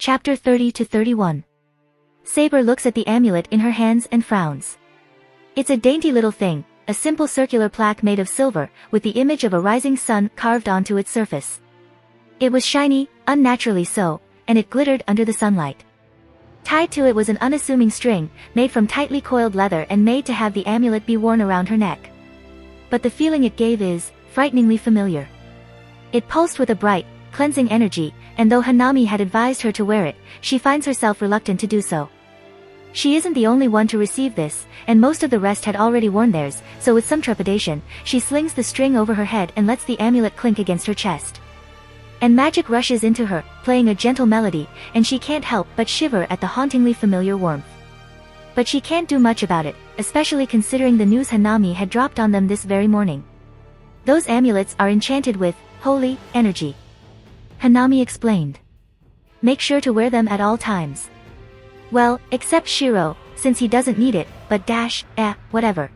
Chapter 30 to 31. Saber looks at the amulet in her hands and frowns. It's a dainty little thing, a simple circular plaque made of silver, with the image of a rising sun carved onto its surface. It was shiny, unnaturally so, and it glittered under the sunlight. Tied to it was an unassuming string, made from tightly coiled leather and made to have the amulet be worn around her neck. But the feeling it gave is frighteningly familiar. It pulsed with a bright, cleansing energy, and though Hanami had advised her to wear it, she finds herself reluctant to do so. She isn't the only one to receive this, and most of the rest had already worn theirs, so with some trepidation, she slings the string over her head and lets the amulet clink against her chest. And magic rushes into her, playing a gentle melody, and she can't help but shiver at the hauntingly familiar warmth. But she can't do much about it, especially considering the news Hanami had dropped on them this very morning. Those amulets are enchanted with holy energy, Hanami explained. Make sure to wear them at all times. Well, except Shiro, since he doesn't need it, but whatever.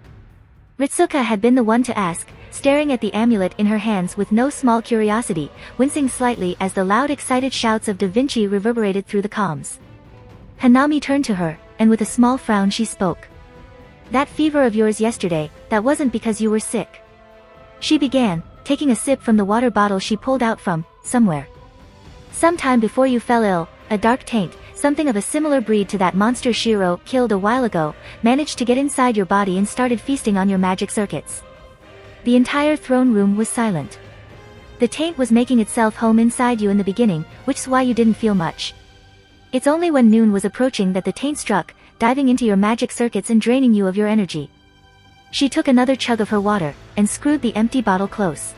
Ritsuka had been the one to ask, staring at the amulet in her hands with no small curiosity, wincing slightly as the loud excited shouts of Da Vinci reverberated through the comms. Hanami turned to her, and with a small frown she spoke. That fever of yours yesterday, that wasn't because you were sick. She began, taking a sip from the water bottle she pulled out from somewhere. Sometime before you fell ill, a dark taint, something of a similar breed to that monster Shiro killed a while ago, managed to get inside your body and started feasting on your magic circuits. The entire throne room was silent. The taint was making itself home inside you in the beginning, which's why you didn't feel much. It's only when noon was approaching that the taint struck, diving into your magic circuits and draining you of your energy. She took another chug of her water, and screwed the empty bottle close.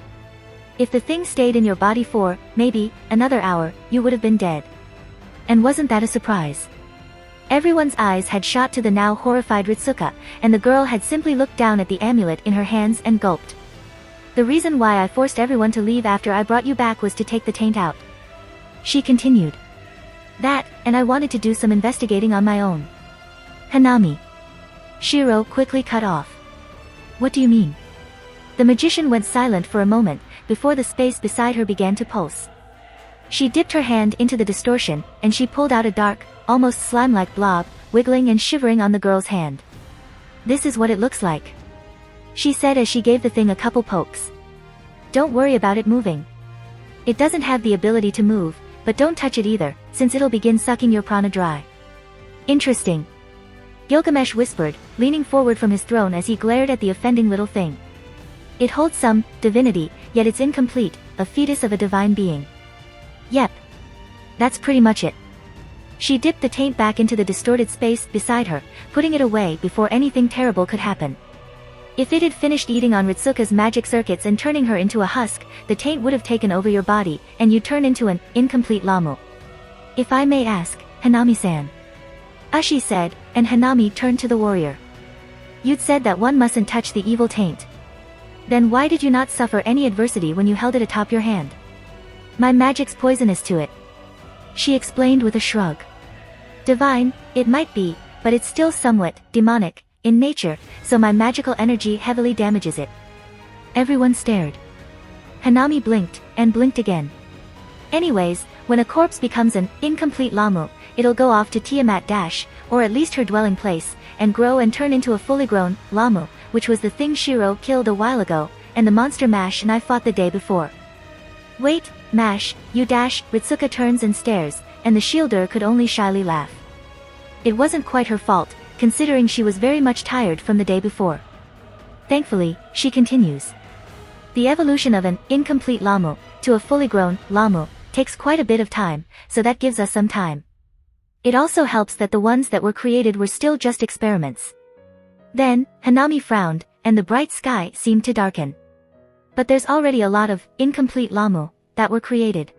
If the thing stayed in your body for, maybe, another hour, you would have been dead. And wasn't that a surprise? Everyone's eyes had shot to the now horrified Ritsuka, and the girl had simply looked down at the amulet in her hands and gulped. The reason why I forced everyone to leave after I brought you back was to take the taint out. She continued. That, and I wanted to do some investigating on my own. Hanami. Shiro quickly cut off. What do you mean? The magician went silent for a moment, before the space beside her began to pulse. She dipped her hand into the distortion, and she pulled out a dark, almost slime-like blob, wiggling and shivering on the girl's hand. This is what it looks like, she said as she gave the thing a couple pokes. Don't worry about it moving. It doesn't have the ability to move, but don't touch it either, since it'll begin sucking your prana dry. Interesting, Gilgamesh whispered, leaning forward from his throne as he glared at the offending little thing. It holds some divinity, yet it's incomplete, a fetus of a divine being. Yep. That's pretty much it. She dipped the taint back into the distorted space beside her, putting it away before anything terrible could happen. If it had finished eating on Ritsuka's magic circuits and turning her into a husk, the taint would have taken over your body, and you'd turn into an incomplete Lamu. If I may ask, Hanami-san. She said, and Hanami turned to the warrior. You'd said that one mustn't touch the evil taint. Then why did you not suffer any adversity when you held it atop your hand? My magic's poisonous to it, she explained with a shrug. Divine, it might be, but it's still somewhat demonic in nature, so my magical energy heavily damages it. Everyone stared. Hanami blinked, and blinked again. Anyways, when a corpse becomes an incomplete Lamu, it'll go off to Tiamat or at least her dwelling place, and grow and turn into a fully grown Lamu, which was the thing Shiro killed a while ago, and the monster Mash and I fought the day before. Wait, Mash, you Ritsuka turns and stares, and the shielder could only shyly laugh. It wasn't quite her fault, considering she was very much tired from the day before. Thankfully, she continues. The evolution of an incomplete Lamu to a fully grown Lamu takes quite a bit of time, so that gives us some time. It also helps that the ones that were created were still just experiments. Then, Hanami frowned, and the bright sky seemed to darken. But there's already a lot of incomplete Lamu that were created.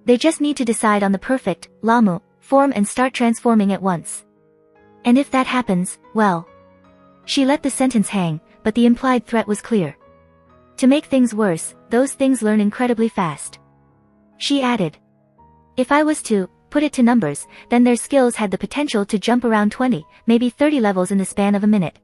They just need to decide on the perfect Lamu form and start transforming at once. And if that happens, well. She let the sentence hang, but the implied threat was clear. To make things worse, those things learn incredibly fast. She added. If I was to put it to numbers, then their skills had the potential to jump around 20, maybe 30 levels in the span of a minute.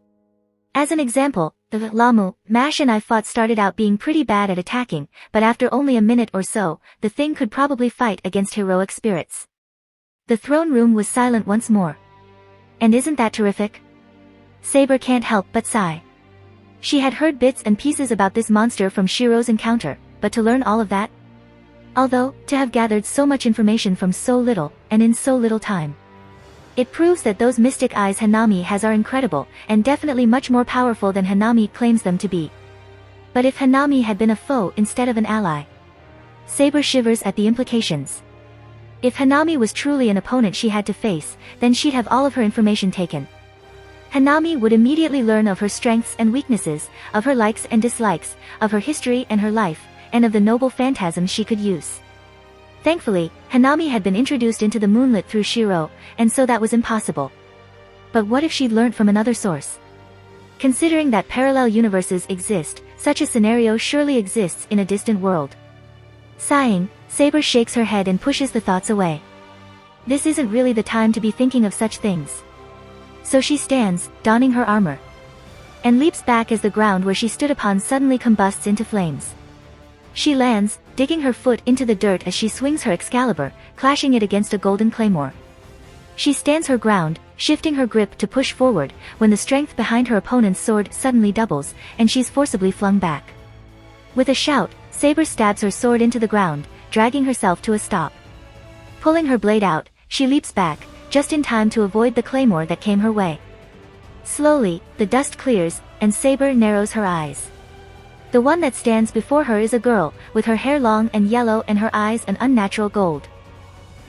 As an example, the Lamu Mash and I fought started out being pretty bad at attacking, but after only a minute or so, the thing could probably fight against heroic spirits. The throne room was silent once more. And isn't that terrific? Saber can't help but sigh. She had heard bits and pieces about this monster from Shiro's encounter, but to learn all of that? Although, to have gathered so much information from so little, and in so little time. It proves that those mystic eyes Hanami has are incredible, and definitely much more powerful than Hanami claims them to be. But if Hanami had been a foe instead of an ally? Saber shivers at the implications. If Hanami was truly an opponent she had to face, then she'd have all of her information taken. Hanami would immediately learn of her strengths and weaknesses, of her likes and dislikes, of her history and her life, and of the noble phantasms she could use. Thankfully, Hanami had been introduced into the moonlit through Shiro, and so that was impossible. But what if she'd learnt from another source? Considering that parallel universes exist, such a scenario surely exists in a distant world. Sighing, Saber shakes her head and pushes the thoughts away. This isn't really the time to be thinking of such things. So she stands, donning her armor, and leaps back as the ground where she stood upon suddenly combusts into flames. She lands, digging her foot into the dirt as she swings her Excalibur, clashing it against a golden claymore. She stands her ground, shifting her grip to push forward, when the strength behind her opponent's sword suddenly doubles, and she's forcibly flung back. With a shout, Saber stabs her sword into the ground, dragging herself to a stop. Pulling her blade out, she leaps back, just in time to avoid the claymore that came her way. Slowly, the dust clears, and Saber narrows her eyes. The one that stands before her is a girl, with her hair long and yellow and her eyes an unnatural gold.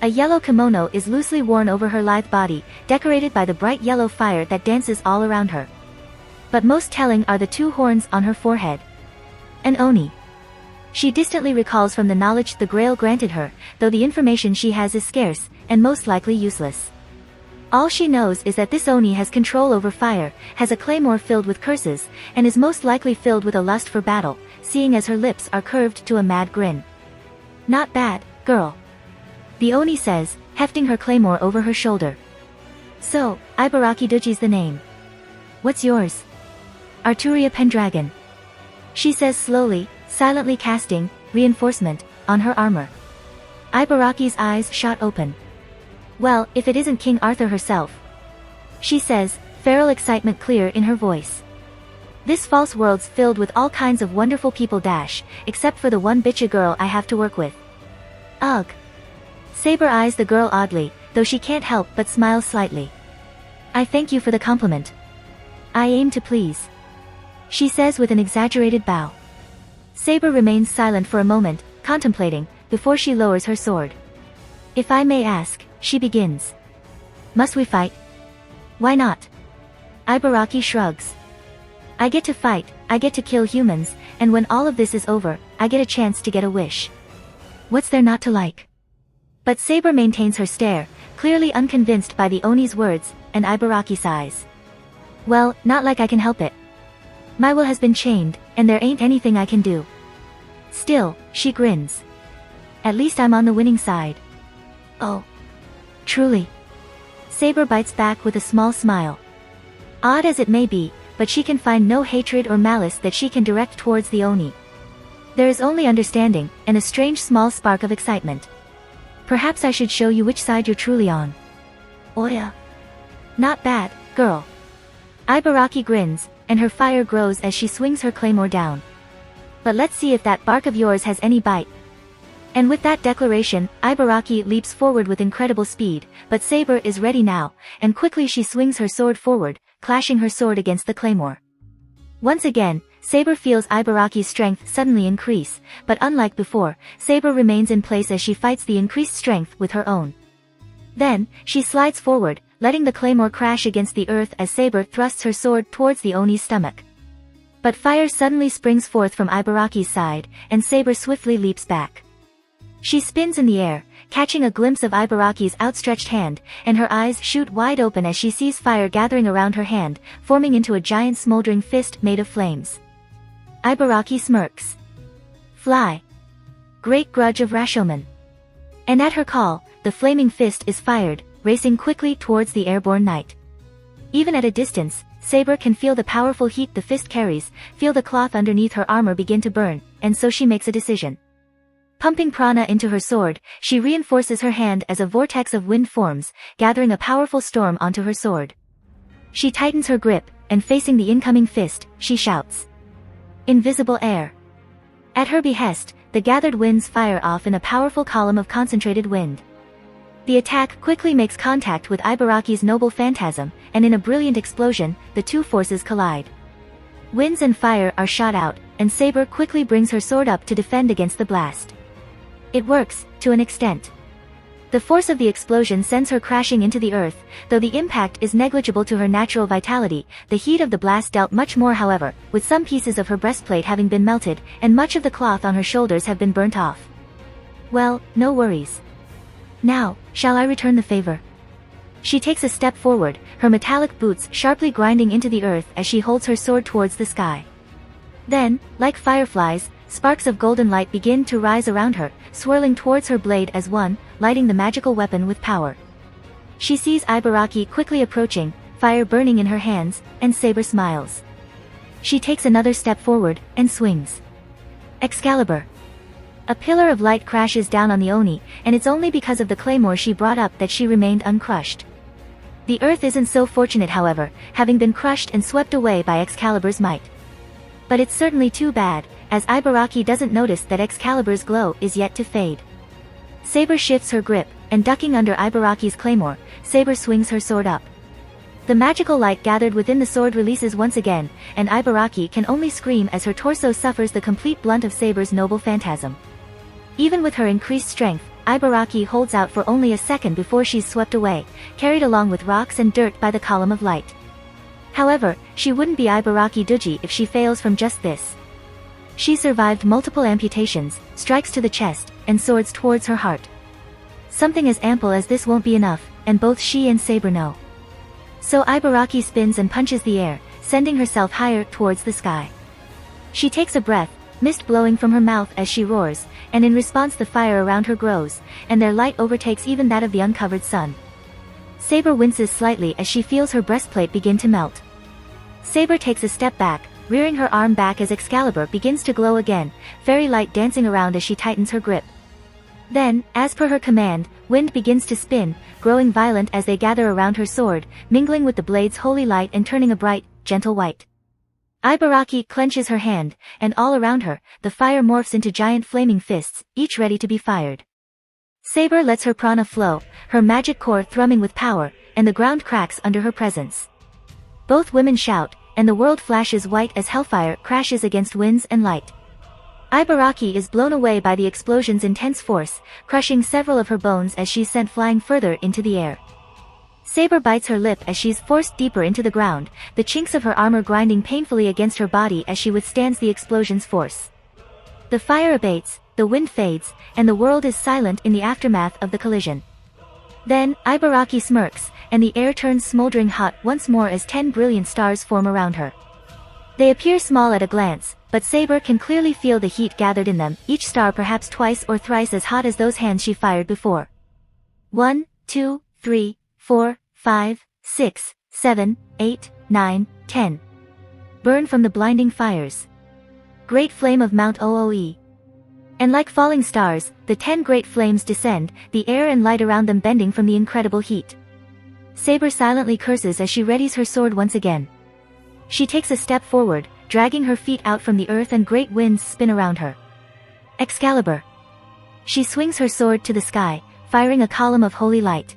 A yellow kimono is loosely worn over her lithe body, decorated by the bright yellow fire that dances all around her. But most telling are the two horns on her forehead. An Oni. She distantly recalls from the knowledge the Grail granted her, though the information she has is scarce, and most likely useless. All she knows is that this Oni has control over fire, has a claymore filled with curses, and is most likely filled with a lust for battle, seeing as her lips are curved to a mad grin. Not bad, girl. The Oni says, hefting her claymore over her shoulder. So, Ibaraki Duji's the name. What's yours? Arturia Pendragon. She says slowly, silently casting reinforcement on her armor. Ibaraki's eyes shot open. Well, if it isn't King Arthur herself. She says, feral excitement clear in her voice. This false world's filled with all kinds of wonderful people except for the one bitcha girl I have to work with. Ugh. Saber eyes the girl oddly, though she can't help but smile slightly. I thank you for the compliment. I aim to please. She says with an exaggerated bow. Saber remains silent for a moment, contemplating, before she lowers her sword. If I may ask, she begins. Must we fight? Why not? Ibaraki shrugs. I get to fight, I get to kill humans, and when all of this is over, I get a chance to get a wish. What's there not to like? But Saber maintains her stare, clearly unconvinced by the Oni's words, and Ibaraki sighs. Well, not like I can help it. My will has been chained, and there ain't anything I can do. Still, she grins. At least I'm on the winning side. Oh. Truly. Saber bites back with a small smile. Odd as it may be, but she can find no hatred or malice that she can direct towards the Oni. There is only understanding, and a strange small spark of excitement. Perhaps I should show you which side you're truly on. Oya. Not bad, girl. Ibaraki grins, and her fire grows as she swings her claymore down. But let's see if that bark of yours has any bite. And with that declaration, Ibaraki leaps forward with incredible speed, but Saber is ready now, and quickly she swings her sword forward, clashing her sword against the claymore. Once again, Saber feels Ibaraki's strength suddenly increase, but unlike before, Saber remains in place as she fights the increased strength with her own. Then, she slides forward, letting the claymore crash against the earth as Saber thrusts her sword towards the Oni's stomach. But fire suddenly springs forth from Ibaraki's side, and Saber swiftly leaps back. She spins in the air, catching a glimpse of Ibaraki's outstretched hand, and her eyes shoot wide open as she sees fire gathering around her hand, forming into a giant smoldering fist made of flames. Ibaraki smirks. Fly. Great grudge of Rashomon. And at her call, the flaming fist is fired, racing quickly towards the airborne knight. Even at a distance, Saber can feel the powerful heat the fist carries, feel the cloth underneath her armor begin to burn, and so she makes a decision. Pumping prana into her sword, she reinforces her hand as a vortex of wind forms, gathering a powerful storm onto her sword. She tightens her grip, and facing the incoming fist, she shouts, "Invisible air!" At her behest, the gathered winds fire off in a powerful column of concentrated wind. The attack quickly makes contact with Ibaraki's noble phantasm, and in a brilliant explosion, the two forces collide. Winds and fire are shot out, and Saber quickly brings her sword up to defend against the blast. It works, to an extent. The force of the explosion sends her crashing into the earth, though the impact is negligible to her natural vitality. The heat of the blast dealt much more, however, with some pieces of her breastplate having been melted, and much of the cloth on her shoulders have been burnt off. Well, no worries. Now, shall I return the favor? She takes a step forward, her metallic boots sharply grinding into the earth as she holds her sword towards the sky. Then, like fireflies, sparks of golden light begin to rise around her, swirling towards her blade as one, lighting the magical weapon with power. She sees Ibaraki quickly approaching, fire burning in her hands, and Saber smiles. She takes another step forward, and swings. Excalibur. A pillar of light crashes down on the Oni, and it's only because of the claymore she brought up that she remained uncrushed. The earth isn't so fortunate, however, having been crushed and swept away by Excalibur's might. But it's certainly too bad, as Ibaraki doesn't notice that Excalibur's glow is yet to fade. Saber shifts her grip, and ducking under Ibaraki's claymore, Saber swings her sword up. The magical light gathered within the sword releases once again, and Ibaraki can only scream as her torso suffers the complete blunt of Saber's noble phantasm. Even with her increased strength, Ibaraki holds out for only a second before she's swept away, carried along with rocks and dirt by the column of light. However, she wouldn't be Ibaraki Duji if she fails from just this. She survived multiple amputations, strikes to the chest, and swords towards her heart. Something as ample as this won't be enough, and both she and Saber know. So Ibaraki spins and punches the air, sending herself higher towards the sky. She takes a breath, mist blowing from her mouth as she roars, and in response the fire around her grows, and their light overtakes even that of the uncovered sun. Saber winces slightly as she feels her breastplate begin to melt. Saber takes a step back, rearing her arm back as Excalibur begins to glow again, fairy light dancing around as she tightens her grip. Then, as per her command, wind begins to spin, growing violent as they gather around her sword, mingling with the blade's holy light and turning a bright, gentle white. Ibaraki clenches her hand, and all around her, the fire morphs into giant flaming fists, each ready to be fired. Saber lets her prana flow, her magic core thrumming with power, and the ground cracks under her presence. Both women shout, and the world flashes white as hellfire crashes against winds and light. Ibaraki is blown away by the explosion's intense force, crushing several of her bones as she's sent flying further into the air. Saber bites her lip as she's forced deeper into the ground, the chinks of her armor grinding painfully against her body as she withstands the explosion's force. The fire abates, the wind fades, and the world is silent in the aftermath of the collision. Then, Ibaraki smirks, and the air turns smoldering hot once more as 10 brilliant stars form around her. They appear small at a glance, but Saber can clearly feel the heat gathered in them, each star perhaps twice or thrice as hot as those hands she fired before. 1, 2, 3, 4, 5, 6, 7, 8, 9, 10. Burn from the blinding fires. Great flame of Mount Ooe. And like falling stars, the 10 great flames descend, the air and light around them bending from the incredible heat. Saber silently curses as she readies her sword once again. She takes a step forward, dragging her feet out from the earth, and great winds spin around her. Excalibur. She swings her sword to the sky, firing a column of holy light.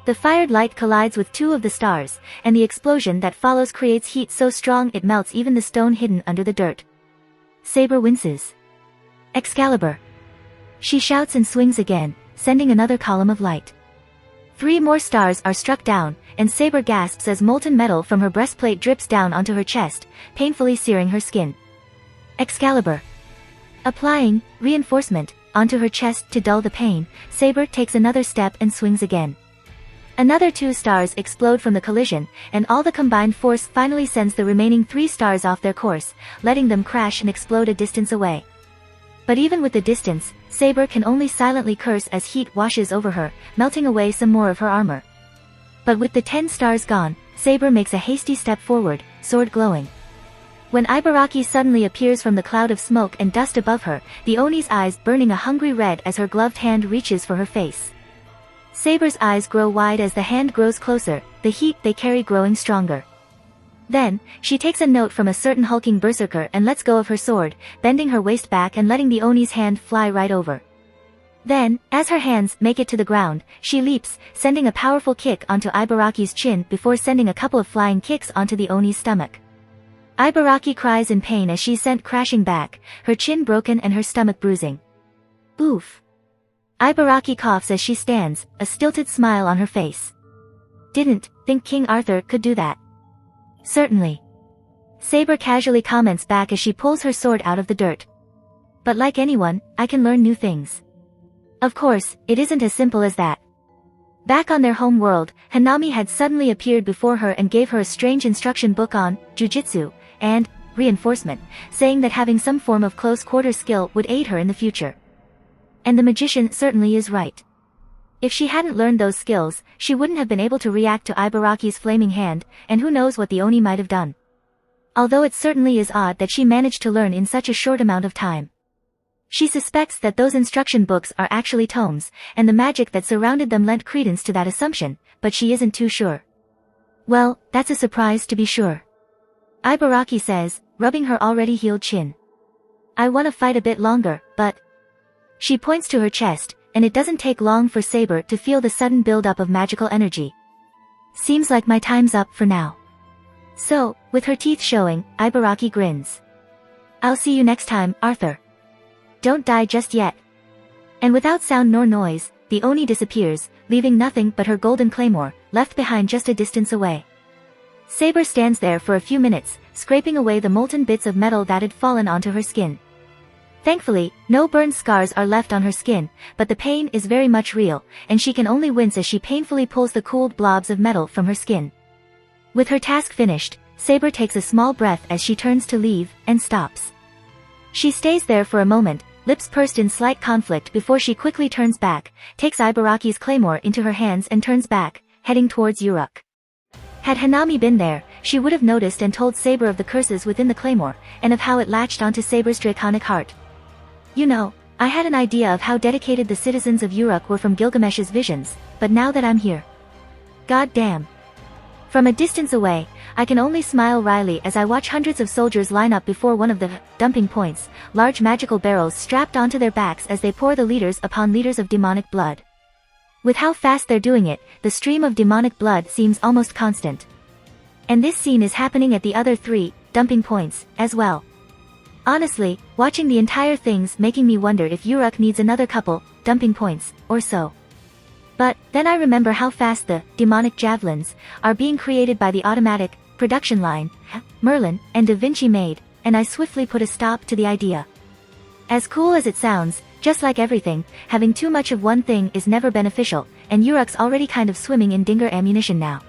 The fired light collides with 2 of the stars, and the explosion that follows creates heat so strong it melts even the stone hidden under the dirt. Saber winces. Excalibur. She shouts and swings again, sending another column of light. 3 more stars are struck down, and Saber gasps as molten metal from her breastplate drips down onto her chest, painfully searing her skin. Excalibur. Applying reinforcement onto her chest to dull the pain, Saber takes another step and swings again. Another 2 stars explode from the collision, and all the combined force finally sends the remaining 3 stars off their course, letting them crash and explode a distance away. But even with the distance, Saber can only silently curse as heat washes over her, melting away some more of her armor. But with the 10 stars gone, Saber makes a hasty step forward, sword glowing. When Ibaraki suddenly appears from the cloud of smoke and dust above her, the Oni's eyes burning a hungry red as her gloved hand reaches for her face. Saber's eyes grow wide as the hand grows closer, the heat they carry growing stronger. Then, she takes a note from a certain hulking berserker and lets go of her sword, bending her waist back and letting the Oni's hand fly right over. Then, as her hands make it to the ground, she leaps, sending a powerful kick onto Ibaraki's chin before sending a couple of flying kicks onto the Oni's stomach. Ibaraki cries in pain as she's sent crashing back, her chin broken and her stomach bruising. Oof. Ibaraki coughs as she stands, a stilted smile on her face. Didn't think King Arthur could do that. Certainly. Saber casually comments back as she pulls her sword out of the dirt. But like anyone, I can learn new things. Of course, it isn't as simple as that. Back on their home world, Hanami had suddenly appeared before her and gave her a strange instruction book on jujitsu and reinforcement, saying that having some form of close-quarters skill would aid her in the future. And the magician certainly is right. If she hadn't learned those skills, she wouldn't have been able to react to Ibaraki's flaming hand, and who knows what the Oni might have done. Although it certainly is odd that she managed to learn in such a short amount of time. She suspects that those instruction books are actually tomes, and the magic that surrounded them lent credence to that assumption, but she isn't too sure. Well, that's a surprise to be sure. Ibaraki says, rubbing her already healed chin. I want to fight a bit longer, but... She points to her chest, and it doesn't take long for Saber to feel the sudden build-up of magical energy. Seems like my time's up for now. So, with her teeth showing, Ibaraki grins. I'll see you next time, Arthur. Don't die just yet. And without sound nor noise, the Oni disappears, leaving nothing but her golden claymore, left behind just a distance away. Saber stands there for a few minutes, scraping away the molten bits of metal that had fallen onto her skin. Thankfully, no burned scars are left on her skin, but the pain is very much real, and she can only wince as she painfully pulls the cooled blobs of metal from her skin. With her task finished, Saber takes a small breath as she turns to leave, and stops. She stays there for a moment, lips pursed in slight conflict before she quickly turns back, takes Ibaraki's claymore into her hands and turns back, heading towards Uruk. Had Hanami been there, she would have noticed and told Saber of the curses within the claymore, and of how it latched onto Saber's draconic heart. You know, I had an idea of how dedicated the citizens of Uruk were from Gilgamesh's visions, but now that I'm here. God damn. From a distance away, I can only smile wryly as I watch hundreds of soldiers line up before one of the dumping points, large magical barrels strapped onto their backs as they pour the liters upon liters of demonic blood. With how fast they're doing it, the stream of demonic blood seems almost constant. And this scene is happening at the other 3 dumping points as well. Honestly, watching the entire thing's making me wonder if Uruk needs another couple dumping points or so. But then I remember how fast the demonic javelins are being created by the automatic production line Merlin and Da Vinci made, and I swiftly put a stop to the idea. As cool as it sounds, just like everything, having too much of one thing is never beneficial, and Uruk's already kind of swimming in Dinger ammunition now.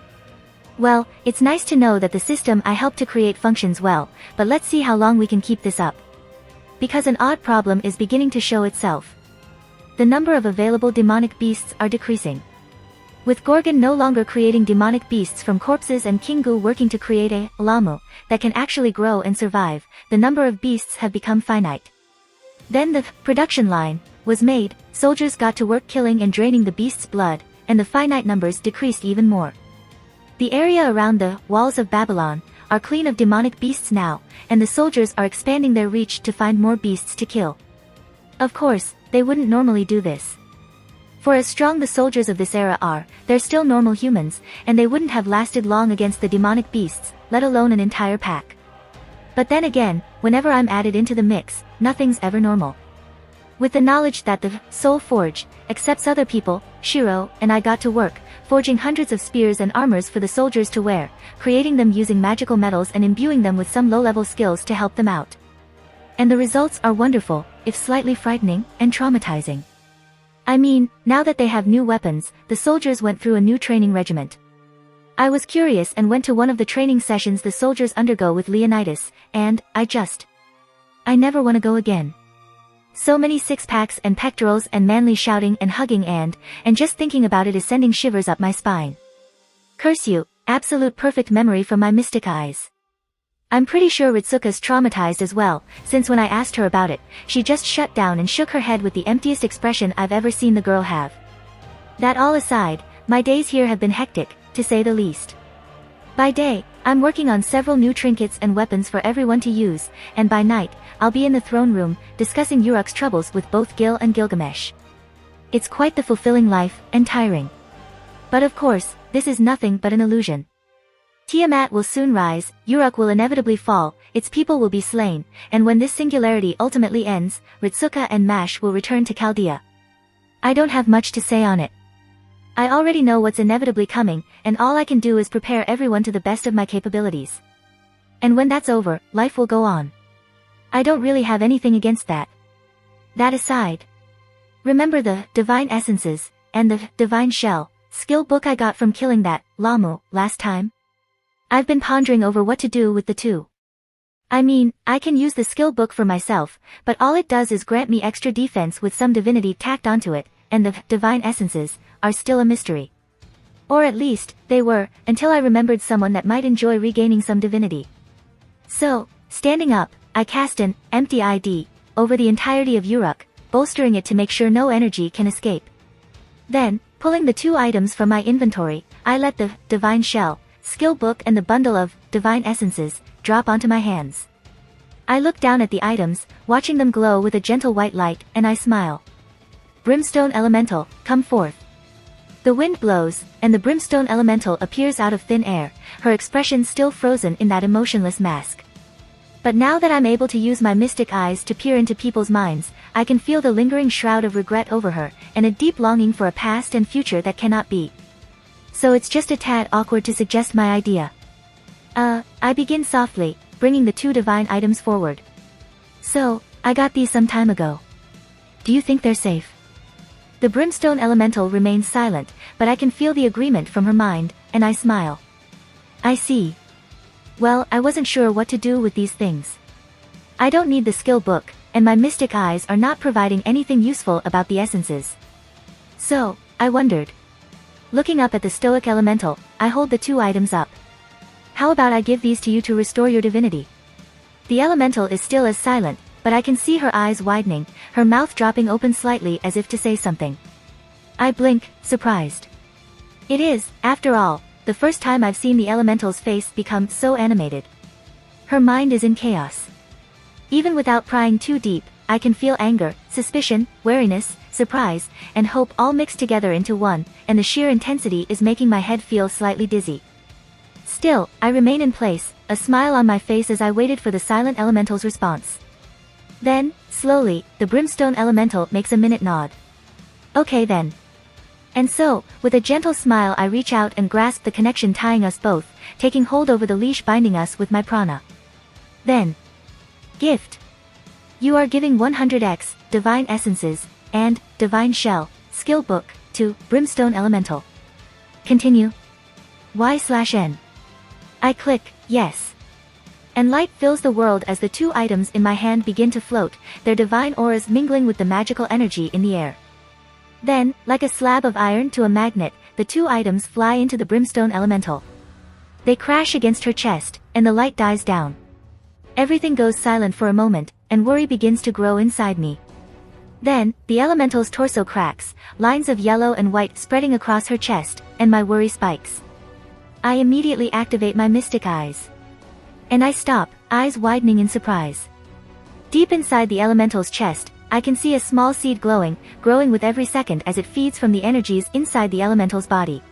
Well, it's nice to know that the system I helped to create functions well, but let's see how long we can keep this up. Because an odd problem is beginning to show itself. The number of available demonic beasts are decreasing. With Gorgon no longer creating demonic beasts from corpses and Kingu working to create a Lamu that can actually grow and survive, the number of beasts have become finite. Then the production line was made, soldiers got to work killing and draining the beast's blood, and the finite numbers decreased even more. The area around the walls of Babylon are clean of demonic beasts now, and the soldiers are expanding their reach to find more beasts to kill. Of course, they wouldn't normally do this. For as strong the soldiers of this era are, they're still normal humans, and they wouldn't have lasted long against the demonic beasts, let alone an entire pack. But then again, whenever I'm added into the mix, nothing's ever normal. With the knowledge that the Soul Forge accepts other people, Shiro and I got to work, forging hundreds of spears and armors for the soldiers to wear, creating them using magical metals and imbuing them with some low-level skills to help them out. And the results are wonderful, if slightly frightening and traumatizing. I mean, now that they have new weapons, the soldiers went through a new training regiment. I was curious and went to one of the training sessions the soldiers undergo with Leonidas, and I never want to go again. So many six-packs and pectorals and manly shouting and hugging and just thinking about it is sending shivers up my spine. Curse you, absolute perfect memory from my mystic eyes. I'm pretty sure Ritsuka's traumatized as well, since when I asked her about it, she just shut down and shook her head with the emptiest expression I've ever seen the girl have. That all aside, my days here have been hectic, to say the least. By day, I'm working on several new trinkets and weapons for everyone to use, and by night, I'll be in the throne room, discussing Uruk's troubles with both Gil and Gilgamesh. It's quite the fulfilling life, and tiring. But of course, this is nothing but an illusion. Tiamat will soon rise, Uruk will inevitably fall, its people will be slain, and when this singularity ultimately ends, Ritsuka and Mash will return to Chaldea. I don't have much to say on it. I already know what's inevitably coming, and all I can do is prepare everyone to the best of my capabilities. And when that's over, life will go on. I don't really have anything against that. That aside, remember the divine essences, and the divine shell skill book I got from killing that Lamu last time? I've been pondering over what to do with the two. I mean, I can use the skill book for myself, but all it does is grant me extra defense with some divinity tacked onto it, and the divine essences are still a mystery. Or at least, they were, until I remembered someone that might enjoy regaining some divinity. So, standing up, I cast an empty ID over the entirety of Uruk, bolstering it to make sure no energy can escape. Then, pulling the two items from my inventory, I let the divine shell skill book and the bundle of divine essences drop onto my hands. I look down at the items, watching them glow with a gentle white light, and I smile. Brimstone Elemental, come forth. The wind blows, and the Brimstone Elemental appears out of thin air, her expression still frozen in that emotionless mask. But now that I'm able to use my mystic eyes to peer into people's minds, I can feel the lingering shroud of regret over her, and a deep longing for a past and future that cannot be. So it's just a tad awkward to suggest my idea. I begin softly, bringing the two divine items forward. So, I got these some time ago. Do you think they're safe? The Brimstone Elemental remains silent, but I can feel the agreement from her mind, and I smile. I see. Well, I wasn't sure what to do with these things. I don't need the skill book, and my mystic eyes are not providing anything useful about the essences. So, I wondered. Looking up at the Stoic Elemental, I hold the two items up. How about I give these to you to restore your divinity? The Elemental is still as silent, but I can see her eyes widening, her mouth dropping open slightly as if to say something. I blink, surprised. It is, after all, the first time I've seen the Elemental's face become so animated. Her mind is in chaos. Even without prying too deep, I can feel anger, suspicion, wariness, surprise, and hope all mixed together into one, and the sheer intensity is making my head feel slightly dizzy. Still, I remain in place, a smile on my face as I waited for the silent elemental's response. Then, slowly, the Brimstone Elemental makes a minute nod. Okay then. And so, with a gentle smile I reach out and grasp the connection tying us both, taking hold over the leash binding us with my prana. Then. Gift. You are giving 100x, Divine Essences, and, Divine Shell, Skill Book, to, Brimstone Elemental. Continue. Y/N. I click, yes. And light fills the world as the two items in my hand begin to float, their divine auras mingling with the magical energy in the air. Then, like a slab of iron to a magnet, the two items fly into the Brimstone Elemental. They crash against her chest, and the light dies down. Everything goes silent for a moment, and worry begins to grow inside me. Then, the elemental's torso cracks, lines of yellow and white spreading across her chest, and my worry spikes. I immediately activate my mystic eyes. And I stop, eyes widening in surprise. Deep inside the elemental's chest, I can see a small seed growing with every second as it feeds from the energies inside the elemental's body.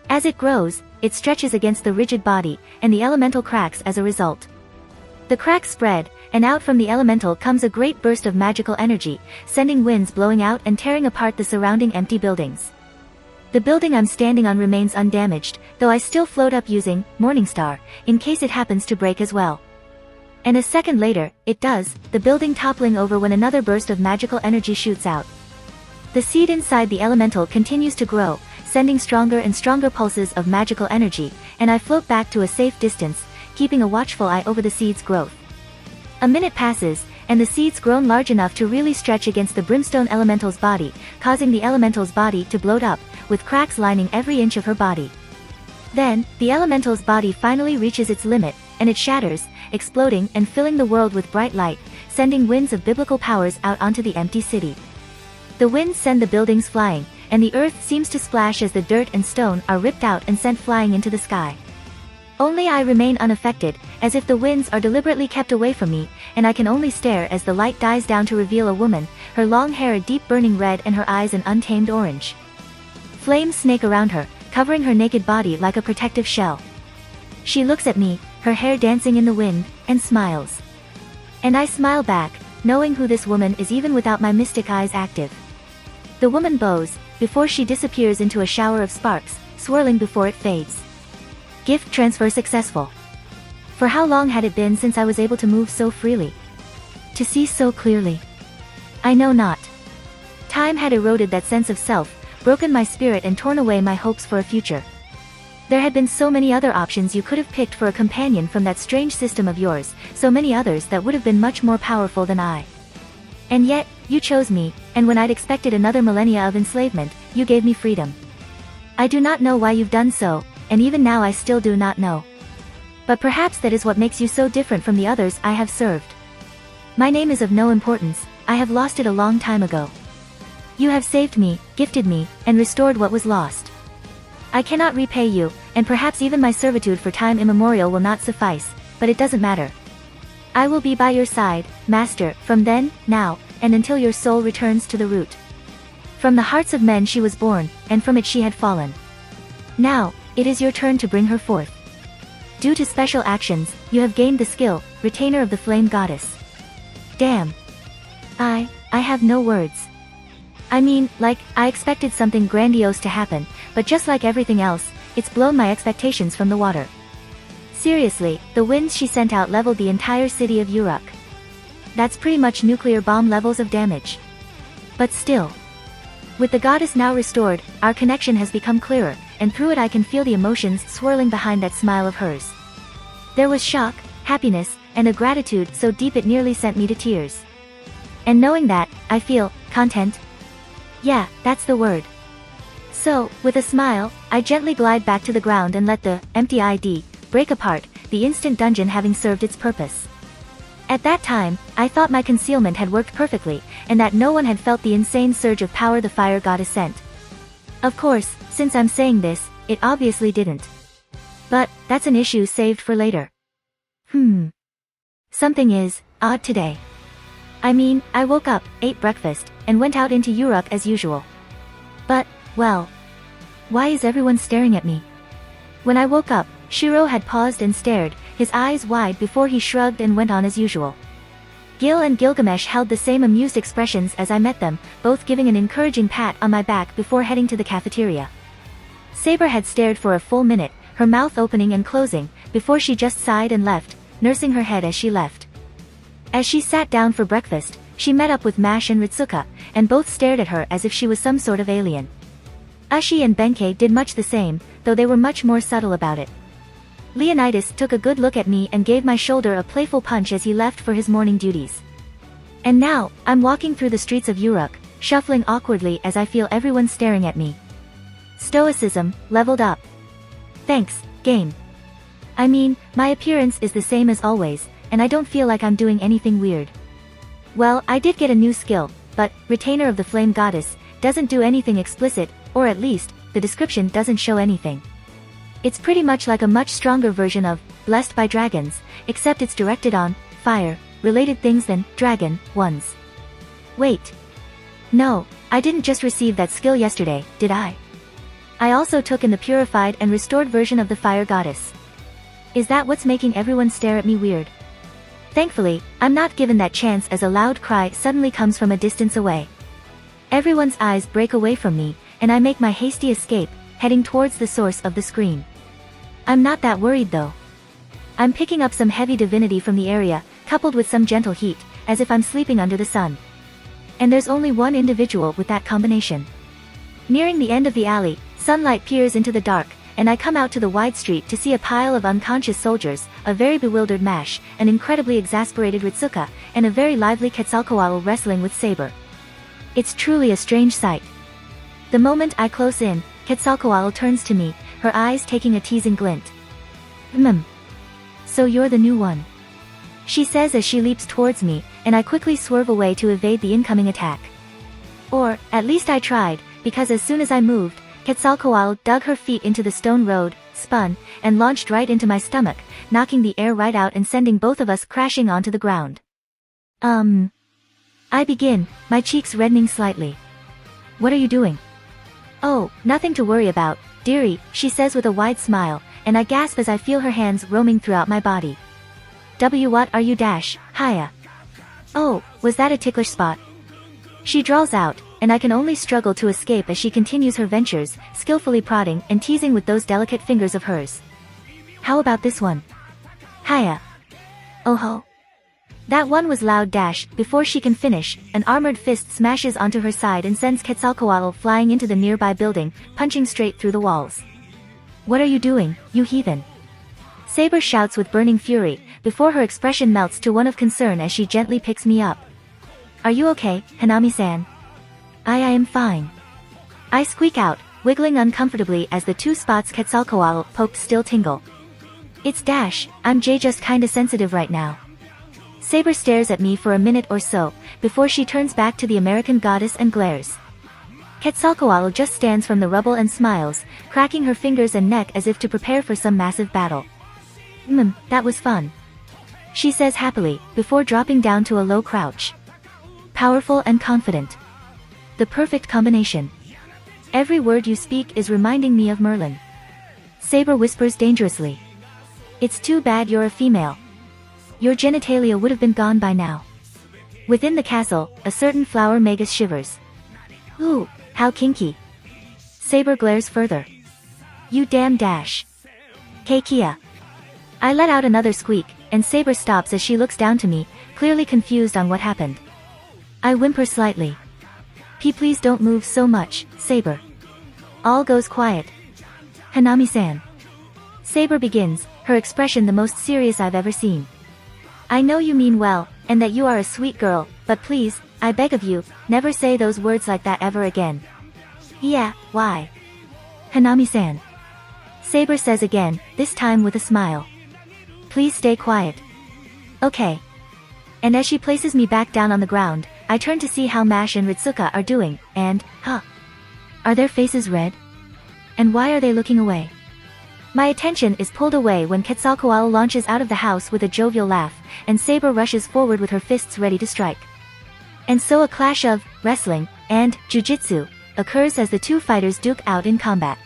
As it grows, it stretches against the rigid body, and the elemental cracks as a result. The cracks spread, and out from the elemental comes a great burst of magical energy, sending winds blowing out and tearing apart the surrounding empty buildings. The building I'm standing on remains undamaged, though I still float up using Morningstar, in case it happens to break as well. And a second later, it does, the building toppling over when another burst of magical energy shoots out. The seed inside the elemental continues to grow, sending stronger and stronger pulses of magical energy, and I float back to a safe distance, keeping a watchful eye over the seed's growth. A minute passes, and the seed's grown large enough to really stretch against the Brimstone Elemental's body, causing the Elemental's body to bloat up, with cracks lining every inch of her body. Then, the Elemental's body finally reaches its limit, and it shatters, exploding and filling the world with bright light, sending winds of biblical powers out onto the empty city. The winds send the buildings flying, and the earth seems to splash as the dirt and stone are ripped out and sent flying into the sky. Only I remain unaffected, as if the winds are deliberately kept away from me, and I can only stare as the light dies down to reveal a woman, her long hair a deep burning red and her eyes an untamed orange. Flames snake around her, covering her naked body like a protective shell. She looks at me, her hair dancing in the wind, and smiles. And I smile back, knowing who this woman is even without my mystic eyes active. The woman bows, before she disappears into a shower of sparks, swirling before it fades. Gift transfer successful. For how long had it been since I was able to move so freely? To see so clearly? I know not. Time had eroded that sense of self, broken my spirit and torn away my hopes for a future. There had been so many other options you could have picked for a companion from that strange system of yours, so many others that would have been much more powerful than I. And yet, you chose me, and when I'd expected another millennia of enslavement, you gave me freedom. I do not know why you've done so, and even now I still do not know. But perhaps that is what makes you so different from the others I have served. My name is of no importance, I have lost it a long time ago. You have saved me, gifted me, and restored what was lost. I cannot repay you, and perhaps even my servitude for time immemorial will not suffice, but it doesn't matter. I will be by your side, Master, from then, now, and until your soul returns to the root. From the hearts of men she was born, and from it she had fallen. Now, it is your turn to bring her forth. Due to special actions, you have gained the skill, retainer of the flame goddess. Damn. I have no words. I mean, like, I expected something grandiose to happen, but just like everything else, it's blown my expectations from the water. Seriously, the winds she sent out leveled the entire city of Uruk. That's pretty much nuclear bomb levels of damage. But still. With the goddess now restored, our connection has become clearer, and through it I can feel the emotions swirling behind that smile of hers. There was shock, happiness, and a gratitude so deep it nearly sent me to tears. And knowing that, I feel content. Yeah, that's the word. So, with a smile, I gently glide back to the ground and let the empty ID break apart, the instant dungeon having served its purpose. At that time, I thought my concealment had worked perfectly, and that no one had felt the insane surge of power the fire goddess sent. Of course, since I'm saying this, it obviously didn't. But, that's an issue saved for later. Something is odd today. I mean, I woke up, ate breakfast, and went out into Uruk as usual. But, well, why is everyone staring at me? When I woke up, Shiro had paused and stared, his eyes wide before he shrugged and went on as usual. Gil and Gilgamesh held the same amused expressions as I met them, both giving an encouraging pat on my back before heading to the cafeteria. Saber had stared for a full minute, her mouth opening and closing, before she just sighed and left, nursing her head as she left. As she sat down for breakfast, she met up with Mash and Ritsuka, and both stared at her as if she was some sort of alien. Ashi and Benkei did much the same, though they were much more subtle about it. Leonidas took a good look at me and gave my shoulder a playful punch as he left for his morning duties. And now, I'm walking through the streets of Uruk, shuffling awkwardly as I feel everyone staring at me. Stoicism, leveled up. Thanks, game. I mean, my appearance is the same as always, and I don't feel like I'm doing anything weird. Well, I did get a new skill, but, Retainer of the Flame Goddess, doesn't do anything explicit, or at least, the description doesn't show anything. It's pretty much like a much stronger version of, Blessed by Dragons, except it's directed on, fire, related things than, dragon, ones. Wait. No, I didn't just receive that skill yesterday, did I? I also took in the purified and restored version of the Fire Goddess. Is that what's making everyone stare at me weird? Thankfully, I'm not given that chance as a loud cry suddenly comes from a distance away. Everyone's eyes break away from me, and I make my hasty escape, heading towards the source of the scream. I'm not that worried though. I'm picking up some heavy divinity from the area, coupled with some gentle heat, as if I'm sleeping under the sun. And there's only one individual with that combination. Nearing the end of the alley, sunlight peers into the dark, and I come out to the wide street to see a pile of unconscious soldiers, a very bewildered Mash, an incredibly exasperated Ritsuka, and a very lively Quetzalcoatl wrestling with Saber. It's truly a strange sight. The moment I close in, Quetzalcoatl turns to me, her eyes taking a teasing glint. So you're the new one. she says as she leaps towards me, and I quickly swerve away to evade the incoming attack. Or, at least I tried, because as soon as I moved, Quetzalcoatl dug her feet into the stone road, spun, and launched right into my stomach, knocking the air right out and sending both of us crashing onto the ground. I begin, my cheeks reddening slightly. What are you doing? Oh, nothing to worry about, dearie, she says with a wide smile, and I gasp as I feel her hands roaming throughout my body. What are you dash, Haya? Oh, was that a ticklish spot? She drawls out, and I can only struggle to escape as she continues her ventures, skillfully prodding and teasing with those delicate fingers of hers. How about this one? Haya. Oh ho. That one was loud dash, before she can finish, an armored fist smashes onto her side and sends Quetzalcoatl flying into the nearby building, punching straight through the walls. What are you doing, you heathen? Saber shouts with burning fury, before her expression melts to one of concern as she gently picks me up. Are you okay, Hanami-san? I am fine. I squeak out, wiggling uncomfortably as the two spots Quetzalcoatl poked still tingle. It's dash, I'm just kinda sensitive right now. Saber stares at me for a minute or so, before she turns back to the American goddess and glares. Quetzalcoatl just stands from the rubble and smiles, cracking her fingers and neck as if to prepare for some massive battle. That was fun. She says happily, before dropping down to a low crouch. Powerful and confident. The perfect combination. Every word you speak is reminding me of Merlin. Saber whispers dangerously. It's too bad you're a female. Your genitalia would have been gone by now. Within the castle, a certain flower magus shivers. Ooh, how kinky. Saber glares further. You damn dash. Keikia. I let out another squeak, and Saber stops as she looks down to me, clearly confused on what happened. I whimper slightly. Please don't move so much, Saber. All goes quiet. Hanami-san. Saber begins, her expression the most serious I've ever seen. I know you mean well, and that you are a sweet girl, but please, I beg of you, never say those words like that ever again. Yeah, why? Hanami-san. Saber says again, this time with a smile. Please stay quiet. Okay. And as she places me back down on the ground, I turn to see how Mash and Ritsuka are doing, and, are their faces red? And why are they looking away? My attention is pulled away when Quetzalcoatl launches out of the house with a jovial laugh, and Saber rushes forward with her fists ready to strike. And so a clash of wrestling and jujitsu occurs as the two fighters duke out in combat.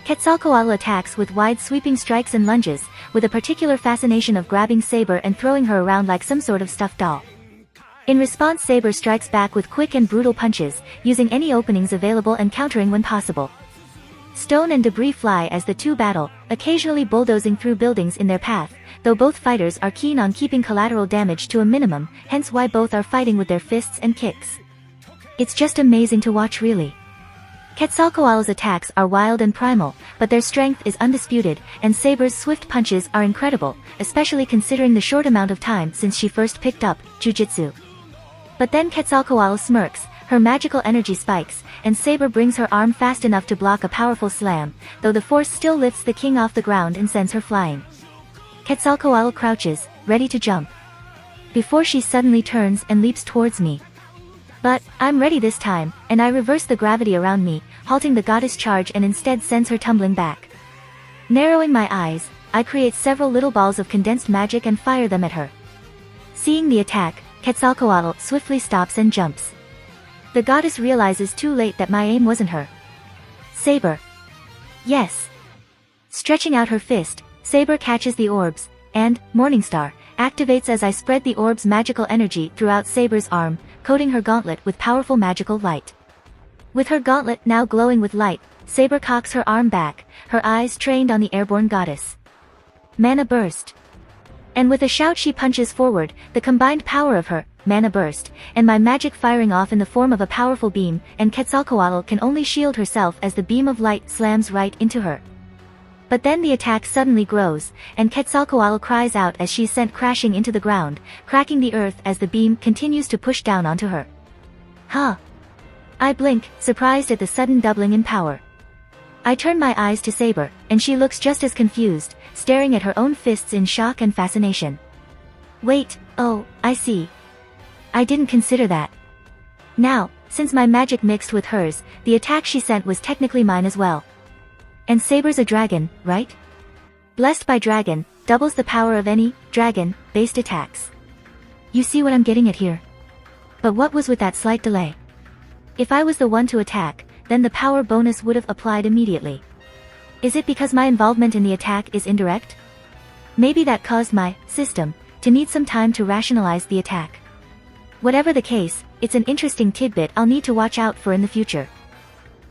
Quetzalcoatl attacks with wide sweeping strikes and lunges, with a particular fascination of grabbing Saber and throwing her around like some sort of stuffed doll. In response, Saber strikes back with quick and brutal punches, using any openings available and countering when possible. Stone and debris fly as the two battle, occasionally bulldozing through buildings in their path, though both fighters are keen on keeping collateral damage to a minimum, hence why both are fighting with their fists and kicks. It's just amazing to watch, really. Quetzalcoatl's attacks are wild and primal, but their strength is undisputed, and Saber's swift punches are incredible, especially considering the short amount of time since she first picked up jujitsu. But then Quetzalcoatl smirks, her magical energy spikes, and Saber brings her arm fast enough to block a powerful slam, though the force still lifts the king off the ground and sends her flying. Quetzalcoatl crouches, ready to jump. Before she suddenly turns and leaps towards me. But, I'm ready this time, and I reverse the gravity around me, halting the goddess charge and instead sends her tumbling back. Narrowing my eyes, I create several little balls of condensed magic and fire them at her. Seeing the attack, Quetzalcoatl swiftly stops and jumps. The goddess realizes too late that my aim wasn't her. Saber. Yes. Stretching out her fist, Saber catches the orbs, and, Morningstar, activates as I spread the orb's magical energy throughout Saber's arm, coating her gauntlet with powerful magical light. With her gauntlet now glowing with light, Saber cocks her arm back, her eyes trained on the airborne goddess. Mana burst. And with a shout she punches forward, the combined power of her mana burst, and my magic firing off in the form of a powerful beam, and Quetzalcoatl can only shield herself as the beam of light slams right into her. But then the attack suddenly grows, and Quetzalcoatl cries out as she's sent crashing into the ground, cracking the earth as the beam continues to push down onto her. Huh. I blink, surprised at the sudden doubling in power. I turn my eyes to Saber, and she looks just as confused, staring at her own fists in shock and fascination. Wait, oh, I see. I didn't consider that. Now, since my magic mixed with hers, the attack she sent was technically mine as well. And Saber's a dragon, right? Blessed by dragon, doubles the power of any dragon-based attacks. You see what I'm getting at here? But what was with that slight delay? If I was the one to attack, then the power bonus would have applied immediately. Is it because my involvement in the attack is indirect? Maybe that caused my system to need some time to rationalize the attack. Whatever the case, it's an interesting tidbit I'll need to watch out for in the future.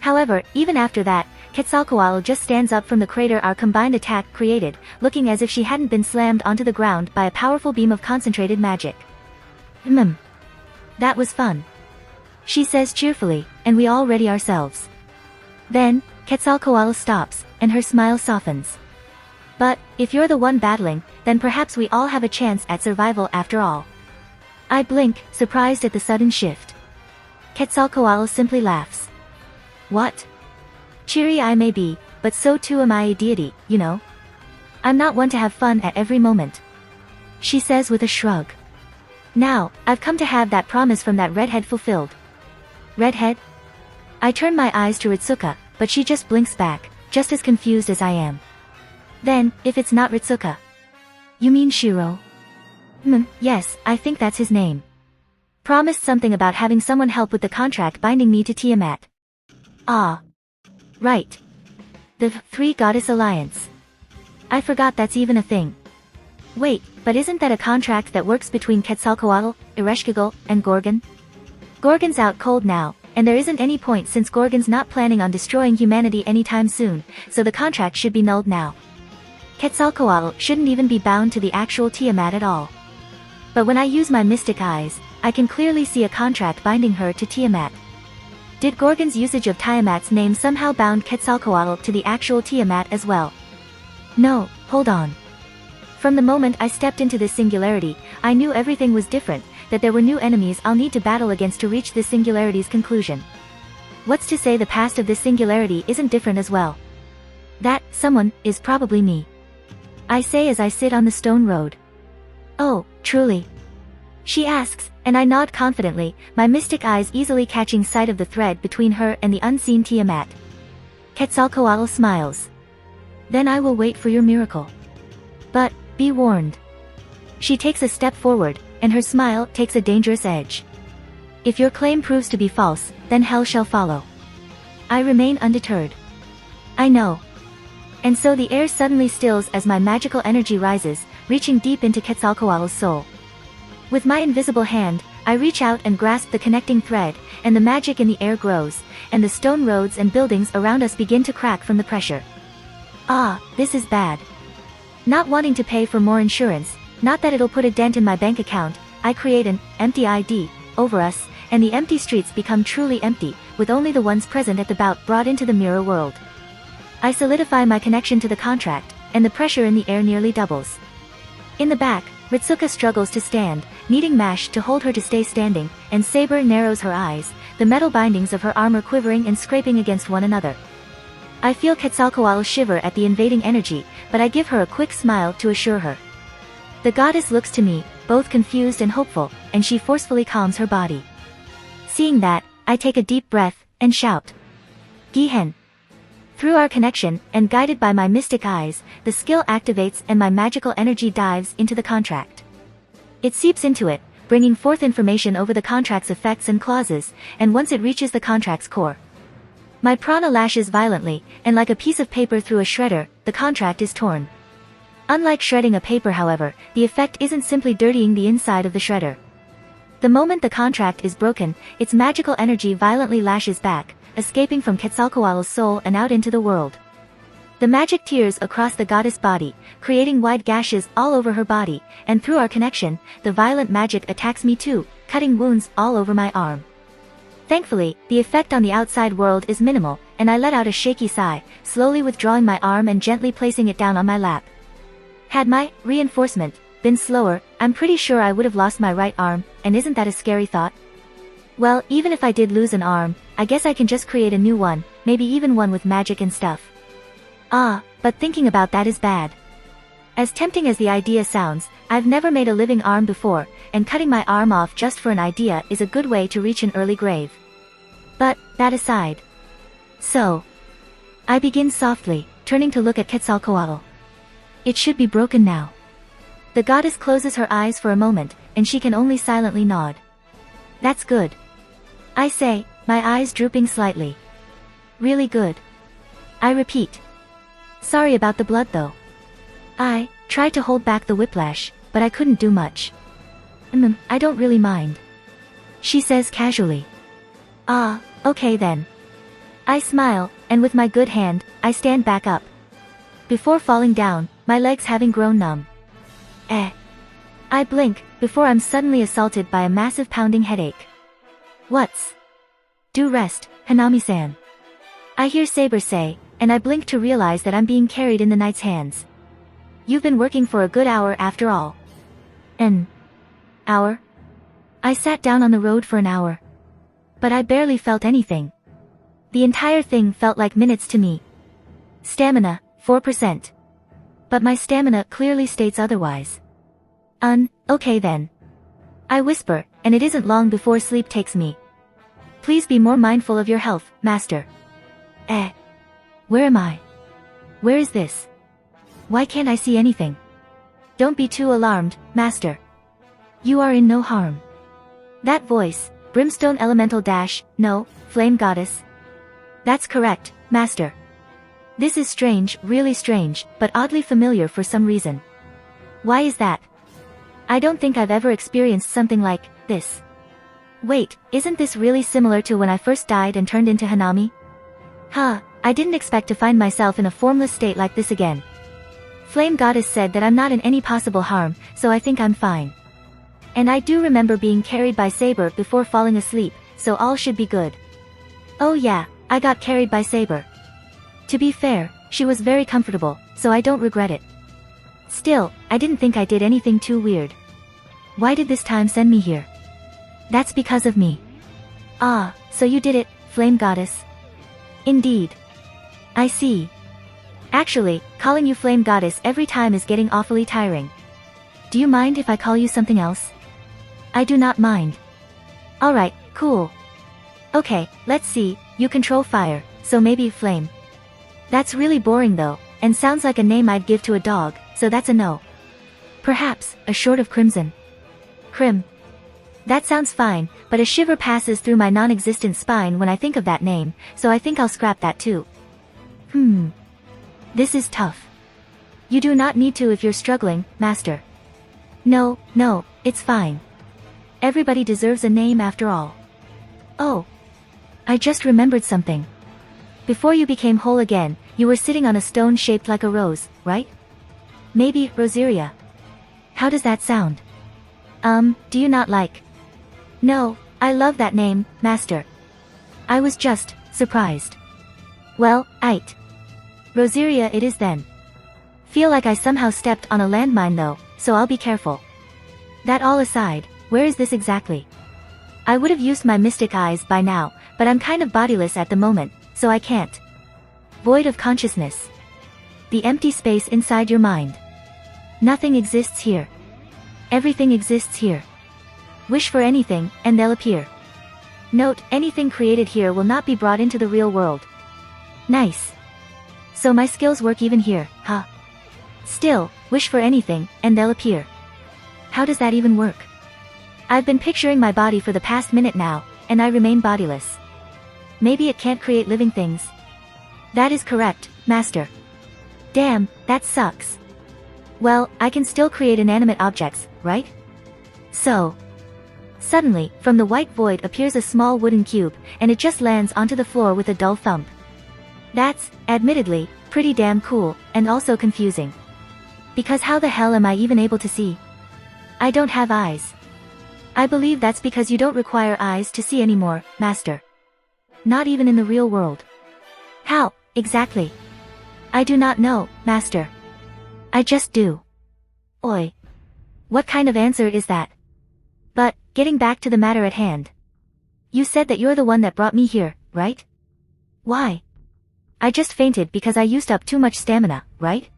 However, even after that, Quetzalcoatl just stands up from the crater our combined attack created, looking as if she hadn't been slammed onto the ground by a powerful beam of concentrated magic. That was fun. She says cheerfully, and we all ready ourselves. Then, Quetzalcoatl stops, and her smile softens. But, if you're the one battling, then perhaps we all have a chance at survival after all. I blink, surprised at the sudden shift. Quetzalcoatl simply laughs. What? Cheery I may be, but so too am I a deity, you know? I'm not one to have fun at every moment. She says with a shrug. Now, I've come to have that promise from that redhead fulfilled. Redhead? I turn my eyes to Ritsuka, but she just blinks back, just as confused as I am. Then, if it's not Ritsuka. You mean Shiro? Yes, I think that's his name. Promised something about having someone help with the contract binding me to Tiamat. Ah. Right. The Three Goddess Alliance. I forgot that's even a thing. Wait, but isn't that a contract that works between Quetzalcoatl, Ereshkigal, and Gorgon? Gorgon's out cold now, and there isn't any point since Gorgon's not planning on destroying humanity anytime soon, so the contract should be nulled now. Quetzalcoatl shouldn't even be bound to the actual Tiamat at all. But when I use my mystic eyes, I can clearly see a contract binding her to Tiamat. Did Gorgon's usage of Tiamat's name somehow bound Quetzalcoatl to the actual Tiamat as well? No, hold on. From the moment I stepped into this singularity, I knew everything was different, that there were new enemies I'll need to battle against to reach this singularity's conclusion. What's to say the past of this singularity isn't different as well? That someone is probably me. I say as I sit on the stone road. Oh, truly? She asks, and I nod confidently, my mystic eyes easily catching sight of the thread between her and the unseen Tiamat. Quetzalcoatl smiles. Then I will wait for your miracle. But, be warned. She takes a step forward, and her smile takes a dangerous edge. If your claim proves to be false, then hell shall follow. I remain undeterred. I know. And so the air suddenly stills as my magical energy rises, reaching deep into Quetzalcoatl's soul. With my invisible hand, I reach out and grasp the connecting thread, and the magic in the air grows, and the stone roads and buildings around us begin to crack from the pressure. Ah, this is bad. Not wanting to pay for more insurance, not that it'll put a dent in my bank account, I create an empty ID over us, and the empty streets become truly empty, with only the ones present at the bout brought into the mirror world. I solidify my connection to the contract, and the pressure in the air nearly doubles. In the back, Ritsuka struggles to stand, needing Mash to hold her to stay standing, and Saber narrows her eyes, the metal bindings of her armor quivering and scraping against one another. I feel Quetzalcoatl shiver at the invading energy, but I give her a quick smile to assure her. The goddess looks to me, both confused and hopeful, and she forcefully calms her body. Seeing that, I take a deep breath, and shout. Gihen. Through our connection, and guided by my mystic eyes, the skill activates and my magical energy dives into the contract. It seeps into it, bringing forth information over the contract's effects and clauses, and once it reaches the contract's core. My prana lashes violently, and like a piece of paper through a shredder, the contract is torn. Unlike shredding a paper however, the effect isn't simply dirtying the inside of the shredder. The moment the contract is broken, its magical energy violently lashes back, escaping from Quetzalcoatl's soul and out into the world. The magic tears across the goddess' body, creating wide gashes all over her body, and through our connection, the violent magic attacks me too, cutting wounds all over my arm. Thankfully, the effect on the outside world is minimal, and I let out a shaky sigh, slowly withdrawing my arm and gently placing it down on my lap. Had my reinforcement been slower, I'm pretty sure I would have lost my right arm, and isn't that a scary thought? Well, even if I did lose an arm, I guess I can just create a new one, maybe even one with magic and stuff. Ah, but thinking about that is bad. As tempting as the idea sounds, I've never made a living arm before, and cutting my arm off just for an idea is a good way to reach an early grave. But, that aside. So. I begin softly, turning to look at Quetzalcoatl. It should be broken now. The goddess closes her eyes for a moment, and she can only silently nod. That's good. I say, my eyes drooping slightly. Really good. I repeat. Sorry about the blood though. I tried to hold back the whiplash, but I couldn't do much. I don't really mind. She says casually. Ah, okay then. I smile, and with my good hand, I stand back up. Before falling down, my legs having grown numb. I blink, before I'm suddenly assaulted by a massive pounding headache. What's? Do rest, Hanami-san. I hear Saber say, and I blink to realize that I'm being carried in the knight's hands. You've been working for a good hour after all. An hour? I sat down on the road for an hour. But I barely felt anything. The entire thing felt like minutes to me. Stamina, 4%. But my stamina clearly states otherwise. Okay then. I whisper, and it isn't long before sleep takes me. Please be more mindful of your health, master. Where am I? Where is this? Why can't I see anything? Don't be too alarmed, master. You are in no harm. That voice, Brimstone Elemental no, Flame Goddess. That's correct, master. This is strange, really strange, but oddly familiar for some reason. Why is that? I don't think I've ever experienced something like this. Wait, isn't this really similar to when I first died and turned into Hanami? I didn't expect to find myself in a formless state like this again. Flame Goddess said that I'm not in any possible harm, so I think I'm fine. And I do remember being carried by Saber before falling asleep, so all should be good. Oh yeah, I got carried by Saber. To be fair, she was very comfortable, so I don't regret it. Still, I didn't think I did anything too weird. Why did this time send me here? That's because of me. Ah, so you did it, Flame Goddess. Indeed. I see. Actually, calling you Flame Goddess every time is getting awfully tiring. Do you mind if I call you something else? I do not mind. Alright, cool. Okay, let's see, you control fire, so maybe Flame. That's really boring though, and sounds like a name I'd give to a dog, so that's a no. Perhaps, a short of Crimson. Crim. That sounds fine, but a shiver passes through my non-existent spine when I think of that name, so I think I'll scrap that too. This is tough. You do not need to if you're struggling, master. No, it's fine. Everybody deserves a name after all. Oh. I just remembered something. Before you became whole again, you were sitting on a stone shaped like a rose, right? Maybe, Rosaria. How does that sound? Do you not like? No, I love that name, master. I was just surprised. Well, Rosaria it is then. Feel like I somehow stepped on a landmine though, so I'll be careful. That all aside, where is this exactly? I would have used my mystic eyes by now, but I'm kind of bodiless at the moment, so I can't. Void of consciousness. The empty space inside your mind. Nothing exists here. Everything exists here. Wish for anything, and they'll appear. Note, anything created here will not be brought into the real world. Nice. So my skills work even here, huh? Still, wish for anything, and they'll appear. How does that even work? I've been picturing my body for the past minute now, and I remain bodiless. Maybe it can't create living things. That is correct, master. Damn, that sucks. Well, I can still create inanimate objects, right? So. Suddenly, from the white void appears a small wooden cube, and it just lands onto the floor with a dull thump. That's, admittedly, pretty damn cool, and also confusing. Because how the hell am I even able to see? I don't have eyes. I believe that's because you don't require eyes to see anymore, master. Not even in the real world. How, exactly? I do not know, master. I just do. Oi. What kind of answer is that? But, getting back to the matter at hand. You said that you're the one that brought me here, right? Why? I just fainted because I used up too much stamina, right?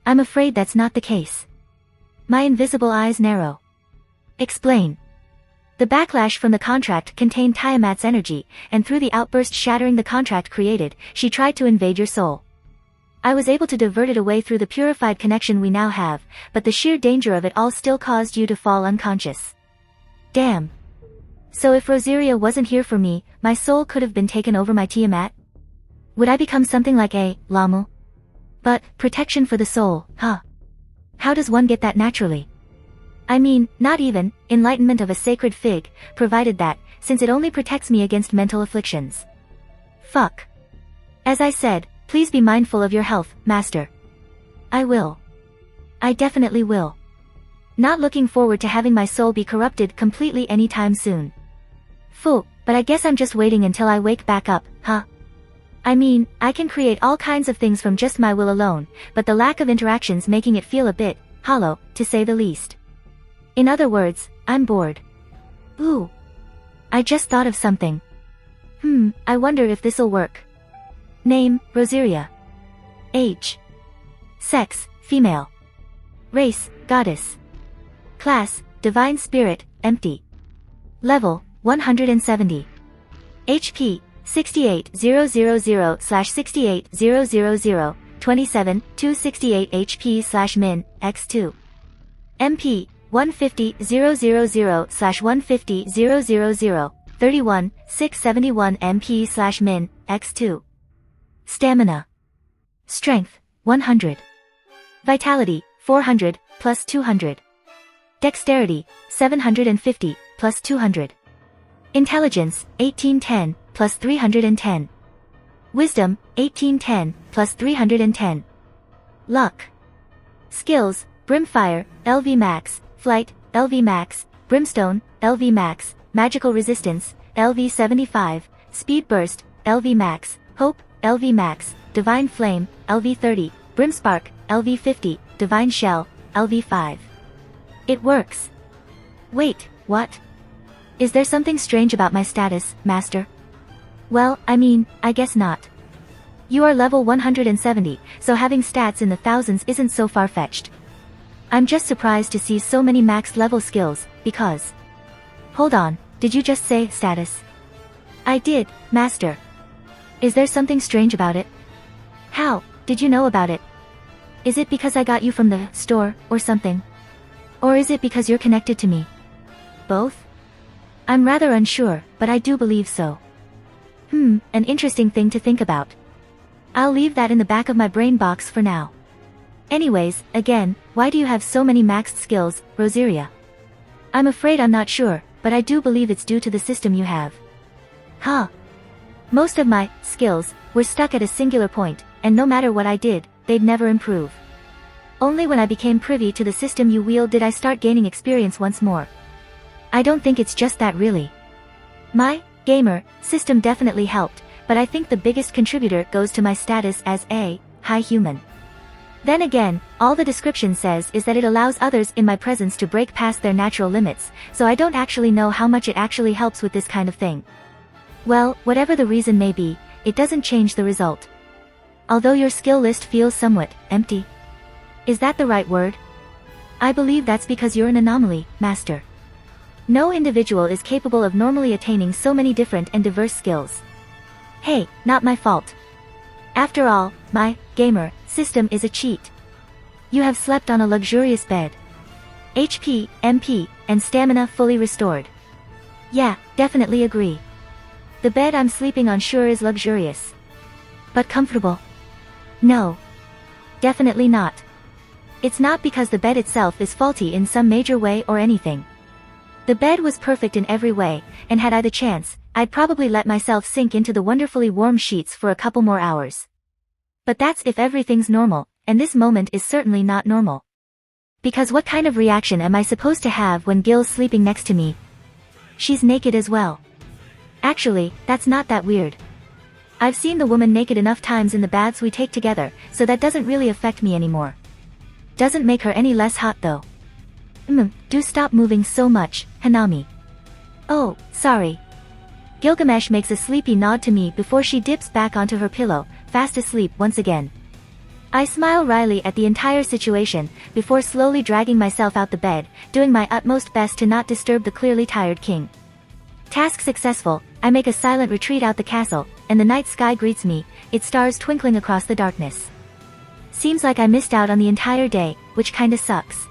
I'm afraid that's not the case. My invisible eyes narrow. Explain. The backlash from the contract contained Tiamat's energy, and through the outburst shattering the contract created, she tried to invade your soul. I was able to divert it away through the purified connection we now have, but the sheer danger of it all still caused you to fall unconscious. Damn. So if Rosaria wasn't here for me, my soul could have been taken over my Tiamat? Would I become something like a Lamu? But, protection for the soul, huh? How does one get that naturally? I mean, not even, enlightenment of a sacred fig, provided that, since it only protects me against mental afflictions. Fuck. As I said, please be mindful of your health, Master. I will. I definitely will. Not looking forward to having my soul be corrupted completely anytime soon. Phew, but I guess I'm just waiting until I wake back up, huh? I mean, I can create all kinds of things from just my will alone, but the lack of interactions making it feel a bit hollow, to say the least. In other words, I'm bored. Ooh. I just thought of something. I wonder if this'll work. Name, Rosaria. Age. Sex, female. Race, goddess. Class, divine spirit, empty. Level, 170. HP, 68000/68000, 27, 268 HP/min, x2. MP, 150,000/150,000, 31, 671 MP/min, x2. Stamina. Strength, 100. Vitality, 400, plus 200. Dexterity, 750, plus 200. Intelligence, 1810, plus 310. Wisdom, 1810, plus 310. Luck. Skills, Brimfire, LV Max, Flight, LV Max, Brimstone, LV Max, Magical Resistance, LV 75, Speed Burst, LV Max, Hope, LV Max, Divine Flame, LV 30, Brimspark, LV 50, Divine Shell, LV 5. It works. Wait, what? Is there something strange about my status, Master? Well, I mean, I guess not. You are level 170, so having stats in the thousands isn't so far-fetched. I'm just surprised to see so many max level skills, because... Hold on, did you just say status? I did, Master. Is there something strange about it? How did you know about it? Is it because I got you from the store, or something? Or is it because you're connected to me? Both? I'm rather unsure, but I do believe so. An interesting thing to think about. I'll leave that in the back of my brain box for now. Anyways, again, why do you have so many maxed skills, Rosaria? I'm afraid I'm not sure, but I do believe it's due to the system you have. Huh. Most of my skills were stuck at a singular point, and no matter what I did, they'd never improve. Only when I became privy to the system you wield did I start gaining experience once more. I don't think it's just that really. My gamer system definitely helped, but I think the biggest contributor goes to my status as a high human. Then again, all the description says is that it allows others in my presence to break past their natural limits, so I don't actually know how much it actually helps with this kind of thing. Well, whatever the reason may be, it doesn't change the result. Although your skill list feels somewhat empty. Is that the right word? I believe that's because you're an anomaly, Master. No individual is capable of normally attaining so many different and diverse skills. Hey, not my fault. After all, my gamer system is a cheat. You have slept on a luxurious bed. HP, MP, and stamina fully restored. Yeah, definitely agree. The bed I'm sleeping on sure is luxurious. But comfortable? No. Definitely not. It's not because the bed itself is faulty in some major way or anything. The bed was perfect in every way, and had I the chance, I'd probably let myself sink into the wonderfully warm sheets for a couple more hours. But that's if everything's normal, and this moment is certainly not normal. Because what kind of reaction am I supposed to have when Gil's sleeping next to me? She's naked as well. Actually, that's not that weird. I've seen the woman naked enough times in the baths we take together, so that doesn't really affect me anymore. Doesn't make her any less hot though. Do stop moving so much, Hanami. Oh, sorry. Gilgamesh makes a sleepy nod to me before she dips back onto her pillow, fast asleep once again. I smile wryly at the entire situation, before slowly dragging myself out the bed, doing my utmost best to not disturb the clearly tired king. Task successful, I make a silent retreat out the castle, and the night sky greets me, its stars twinkling across the darkness. Seems like I missed out on the entire day, which kinda sucks.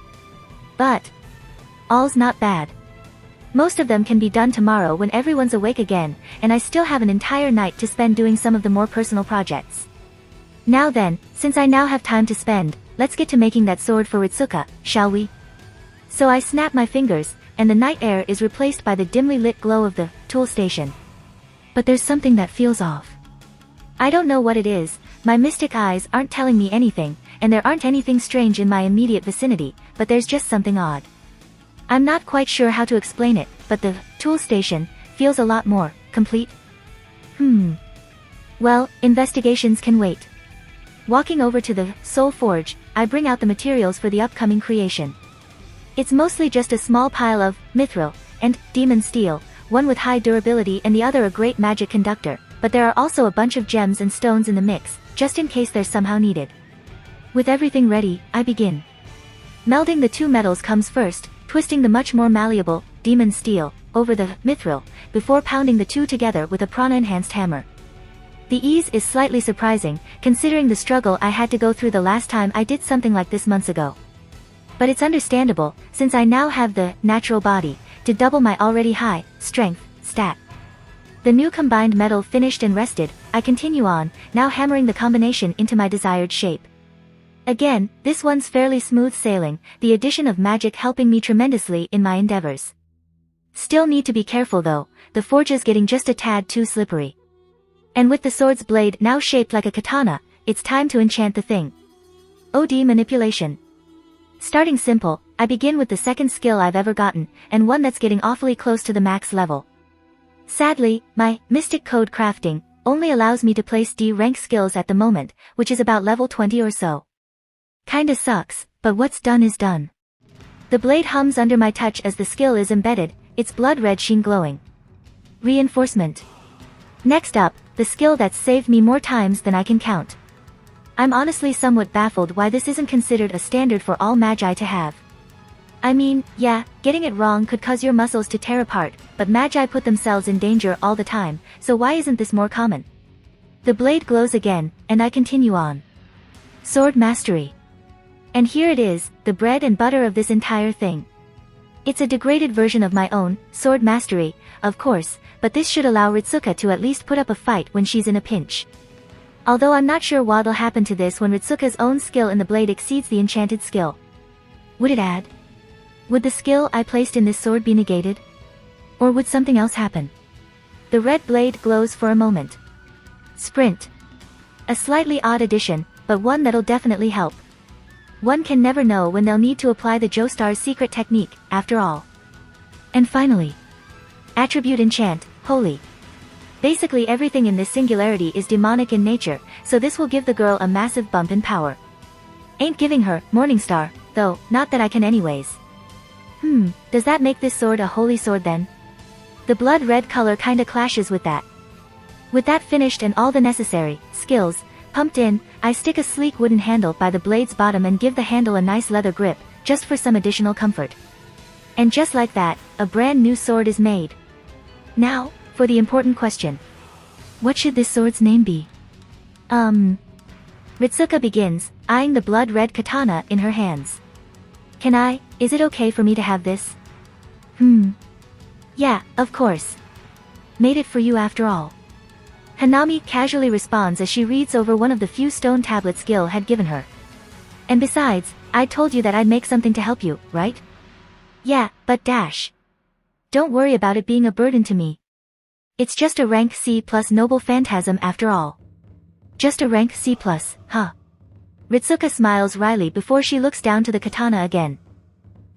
But all's not bad. Most of them can be done tomorrow when everyone's awake again, and I still have an entire night to spend doing some of the more personal projects. Now then, since I now have time to spend, let's get to making that sword for Ritsuka, shall we? So I snap my fingers, and the night air is replaced by the dimly lit glow of the tool station. But there's something that feels off. I don't know what it is, my mystic eyes aren't telling me anything, and there aren't anything strange in my immediate vicinity, but there's just something odd. I'm not quite sure how to explain it, but the tool station feels a lot more complete. Well, investigations can wait. Walking over to the Soul Forge, I bring out the materials for the upcoming creation. It's mostly just a small pile of mithril and demon steel, one with high durability and the other a great magic conductor, but there are also a bunch of gems and stones in the mix, just in case they're somehow needed. With everything ready, I begin. Melding the two metals comes first, twisting the much more malleable demon steel over the mithril, before pounding the two together with a prana-enhanced hammer. The ease is slightly surprising, considering the struggle I had to go through the last time I did something like this months ago. But it's understandable, since I now have the natural body to double my already high strength stat. The new combined metal finished and rested, I continue on, now hammering the combination into my desired shape. Again, this one's fairly smooth sailing, the addition of magic helping me tremendously in my endeavors. Still need to be careful though, the forge's getting just a tad too slippery. And with the sword's blade now shaped like a katana, it's time to enchant the thing. OD manipulation. Starting simple, I begin with the second skill I've ever gotten, and one that's getting awfully close to the max level. Sadly, my Mystic Code crafting only allows me to place D rank skills at the moment, which is about level 20 or so. Kinda sucks, but what's done is done. The blade hums under my touch as the skill is embedded, its blood red sheen glowing. Reinforcement. Next up, the skill that's saved me more times than I can count. I'm honestly somewhat baffled why this isn't considered a standard for all magi to have. I mean, yeah, getting it wrong could cause your muscles to tear apart, but magi put themselves in danger all the time, so why isn't this more common? The blade glows again, and I continue on. Sword mastery. And here it is, the bread and butter of this entire thing. It's a degraded version of my own sword mastery, of course, but this should allow Ritsuka to at least put up a fight when she's in a pinch. Although I'm not sure what'll happen to this when Ritsuka's own skill in the blade exceeds the enchanted skill. Would it add? Would the skill I placed in this sword be negated? Or would something else happen? The red blade glows for a moment. Sprint. A slightly odd addition, but one that'll definitely help. One can never know when they'll need to apply the Joestar's secret technique, after all. And finally. Attribute enchant, holy. Basically everything in this singularity is demonic in nature, so this will give the girl a massive bump in power. Ain't giving her Morningstar, though, not that I can anyways. Does that make this sword a holy sword then? The blood red color kinda clashes with that. With that finished and all the necessary skills pumped in, I stick a sleek wooden handle by the blade's bottom and give the handle a nice leather grip, just for some additional comfort. And just like that, a brand new sword is made. Now, for the important question. What should this sword's name be? Ritsuka begins, eyeing the blood-red katana in her hands. Is it okay for me to have this? Yeah, of course. Made it for you after all. Hanami casually responds as she reads over one of the few stone tablets Gil had given her. And besides, I told you that I'd make something to help you, right? Yeah, but dash. Don't worry about it being a burden to me. It's just a rank C+ noble phantasm after all. Just a rank C+, huh? Ritsuka smiles wryly before she looks down to the katana again.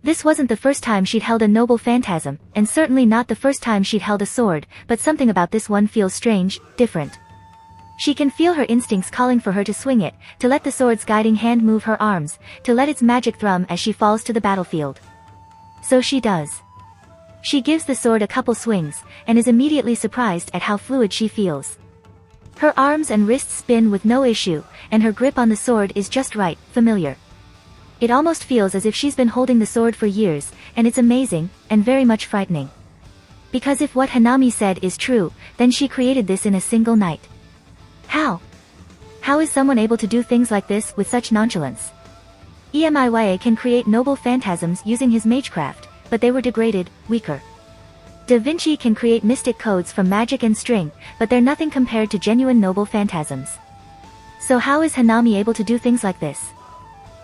This wasn't the first time she'd held a noble phantasm, and certainly not the first time she'd held a sword, but something about this one feels strange, different. She can feel her instincts calling for her to swing it, to let the sword's guiding hand move her arms, to let its magic thrum as she falls to the battlefield. So she does. She gives the sword a couple swings, and is immediately surprised at how fluid she feels. Her arms and wrists spin with no issue, and her grip on the sword is just right, familiar. It almost feels as if she's been holding the sword for years, and it's amazing, and very much frightening. Because if what Hanami said is true, then she created this in a single night. How? How is someone able to do things like this with such nonchalance? Emiya can create noble phantasms using his magecraft, but they were degraded, weaker. Da Vinci can create mystic codes from magic and string, but they're nothing compared to genuine noble phantasms. So how is Hanami able to do things like this?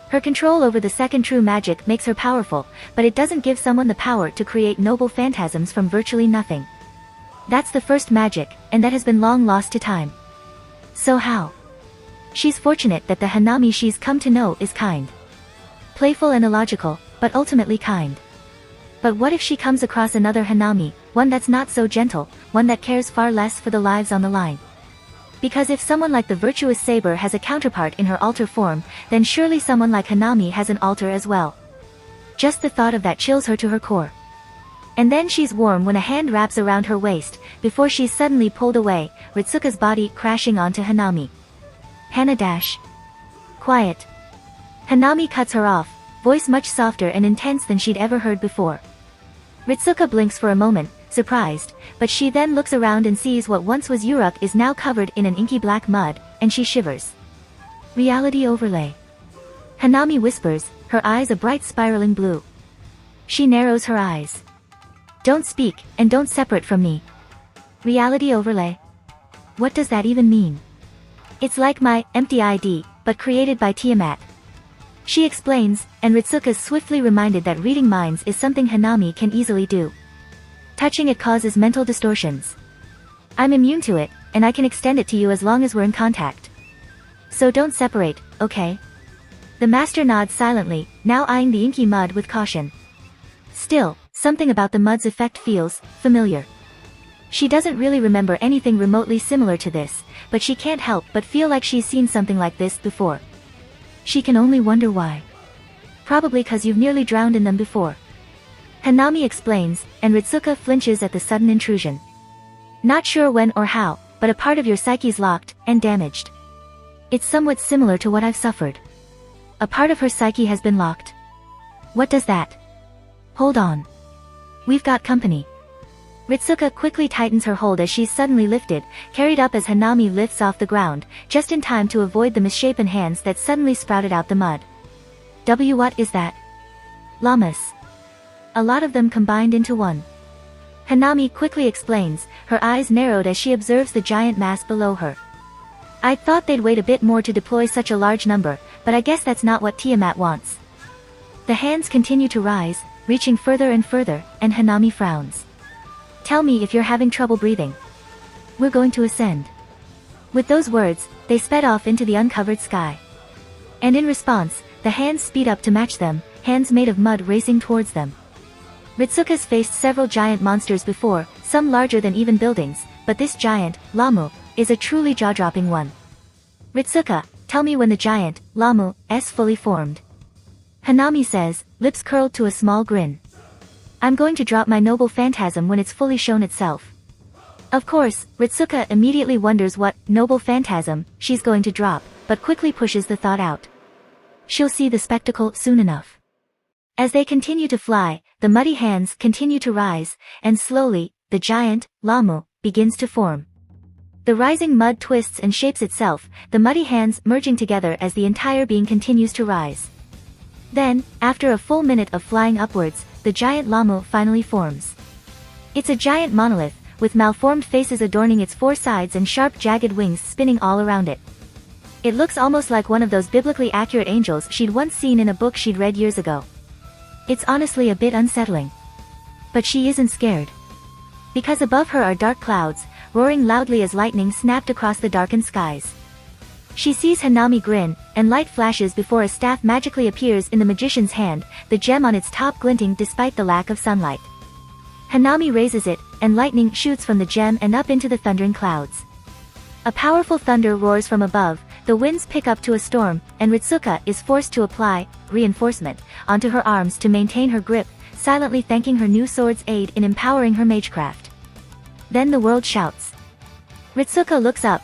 Her control over the second true magic makes her powerful, but it doesn't give someone the power to create noble phantasms from virtually nothing. That's the first magic, and that has been long lost to time. So how? She's fortunate that the Hanami she's come to know is kind. Playful and illogical, but ultimately kind. But what if she comes across another Hanami, one that's not so gentle, one that cares far less for the lives on the line? Because if someone like the virtuous Saber has a counterpart in her alter form, then surely someone like Hanami has an alter as well. Just the thought of that chills her to her core. And then she's warm when a hand wraps around her waist, before she's suddenly pulled away, Ritsuka's body crashing onto Hanami. Hana dash. Quiet. Hanami cuts her off, voice much softer and intense than she'd ever heard before. Ritsuka blinks for a moment, surprised, but she then looks around and sees what once was Uruk is now covered in an inky black mud, and she shivers. Reality overlay. Hanami whispers, her eyes a bright spiraling blue. She narrows her eyes. Don't speak, and don't separate from me. Reality overlay. What does that even mean? It's like my empty ID, but created by Tiamat. She explains, and Ritsuka's swiftly reminded that reading minds is something Hanami can easily do. Touching it causes mental distortions. I'm immune to it, and I can extend it to you as long as we're in contact. So don't separate, okay? The master nods silently, now eyeing the inky mud with caution. Still, something about the mud's effect feels familiar. She doesn't really remember anything remotely similar to this, but she can't help but feel like she's seen something like this before. She can only wonder why. Probably cause you've nearly drowned in them before. Hanami explains, and Ritsuka flinches at the sudden intrusion. Not sure when or how, but a part of your psyche's locked, and damaged. It's somewhat similar to what I've suffered. A part of her psyche has been locked. What does that? Hold on. We've got company. Ritsuka quickly tightens her hold as she's suddenly lifted, carried up as Hanami lifts off the ground, just in time to avoid the misshapen hands that suddenly sprouted out the mud. What is that? Llamas. A lot of them combined into one. Hanami quickly explains, her eyes narrowed as she observes the giant mass below her. I'd thought they'd wait a bit more to deploy such a large number, but I guess that's not what Tiamat wants. The hands continue to rise, reaching further and further, and Hanami frowns. Tell me if you're having trouble breathing. We're going to ascend. With those words, they sped off into the uncovered sky. And in response, the hands speed up to match them, hands made of mud racing towards them. Ritsuka's faced several giant monsters before, some larger than even buildings, but this giant, Lamu, is a truly jaw-dropping one. Ritsuka, tell me when the giant, Lamu, is fully formed. Hanami says, lips curled to a small grin. I'm going to drop my noble phantasm when it's fully shown itself. Of course, Ritsuka immediately wonders what noble phantasm she's going to drop, but quickly pushes the thought out. She'll see the spectacle soon enough. As they continue to fly, the muddy hands continue to rise, and slowly, the giant, Lamu, begins to form. The rising mud twists and shapes itself, the muddy hands merging together as the entire being continues to rise. Then, after a full minute of flying upwards, the giant Lamu finally forms. It's a giant monolith, with malformed faces adorning its four sides and sharp jagged wings spinning all around it. It looks almost like one of those biblically accurate angels she'd once seen in a book she'd read years ago. It's honestly a bit unsettling. But she isn't scared. Because above her are dark clouds, roaring loudly as lightning snapped across the darkened skies. She sees Hanami grin, and light flashes before a staff magically appears in the magician's hand, the gem on its top glinting despite the lack of sunlight. Hanami raises it, and lightning shoots from the gem and up into the thundering clouds. A powerful thunder roars from above, the winds pick up to a storm, and Ritsuka is forced to apply reinforcement onto her arms to maintain her grip, silently thanking her new sword's aid in empowering her magecraft. Then the world shouts. Ritsuka looks up,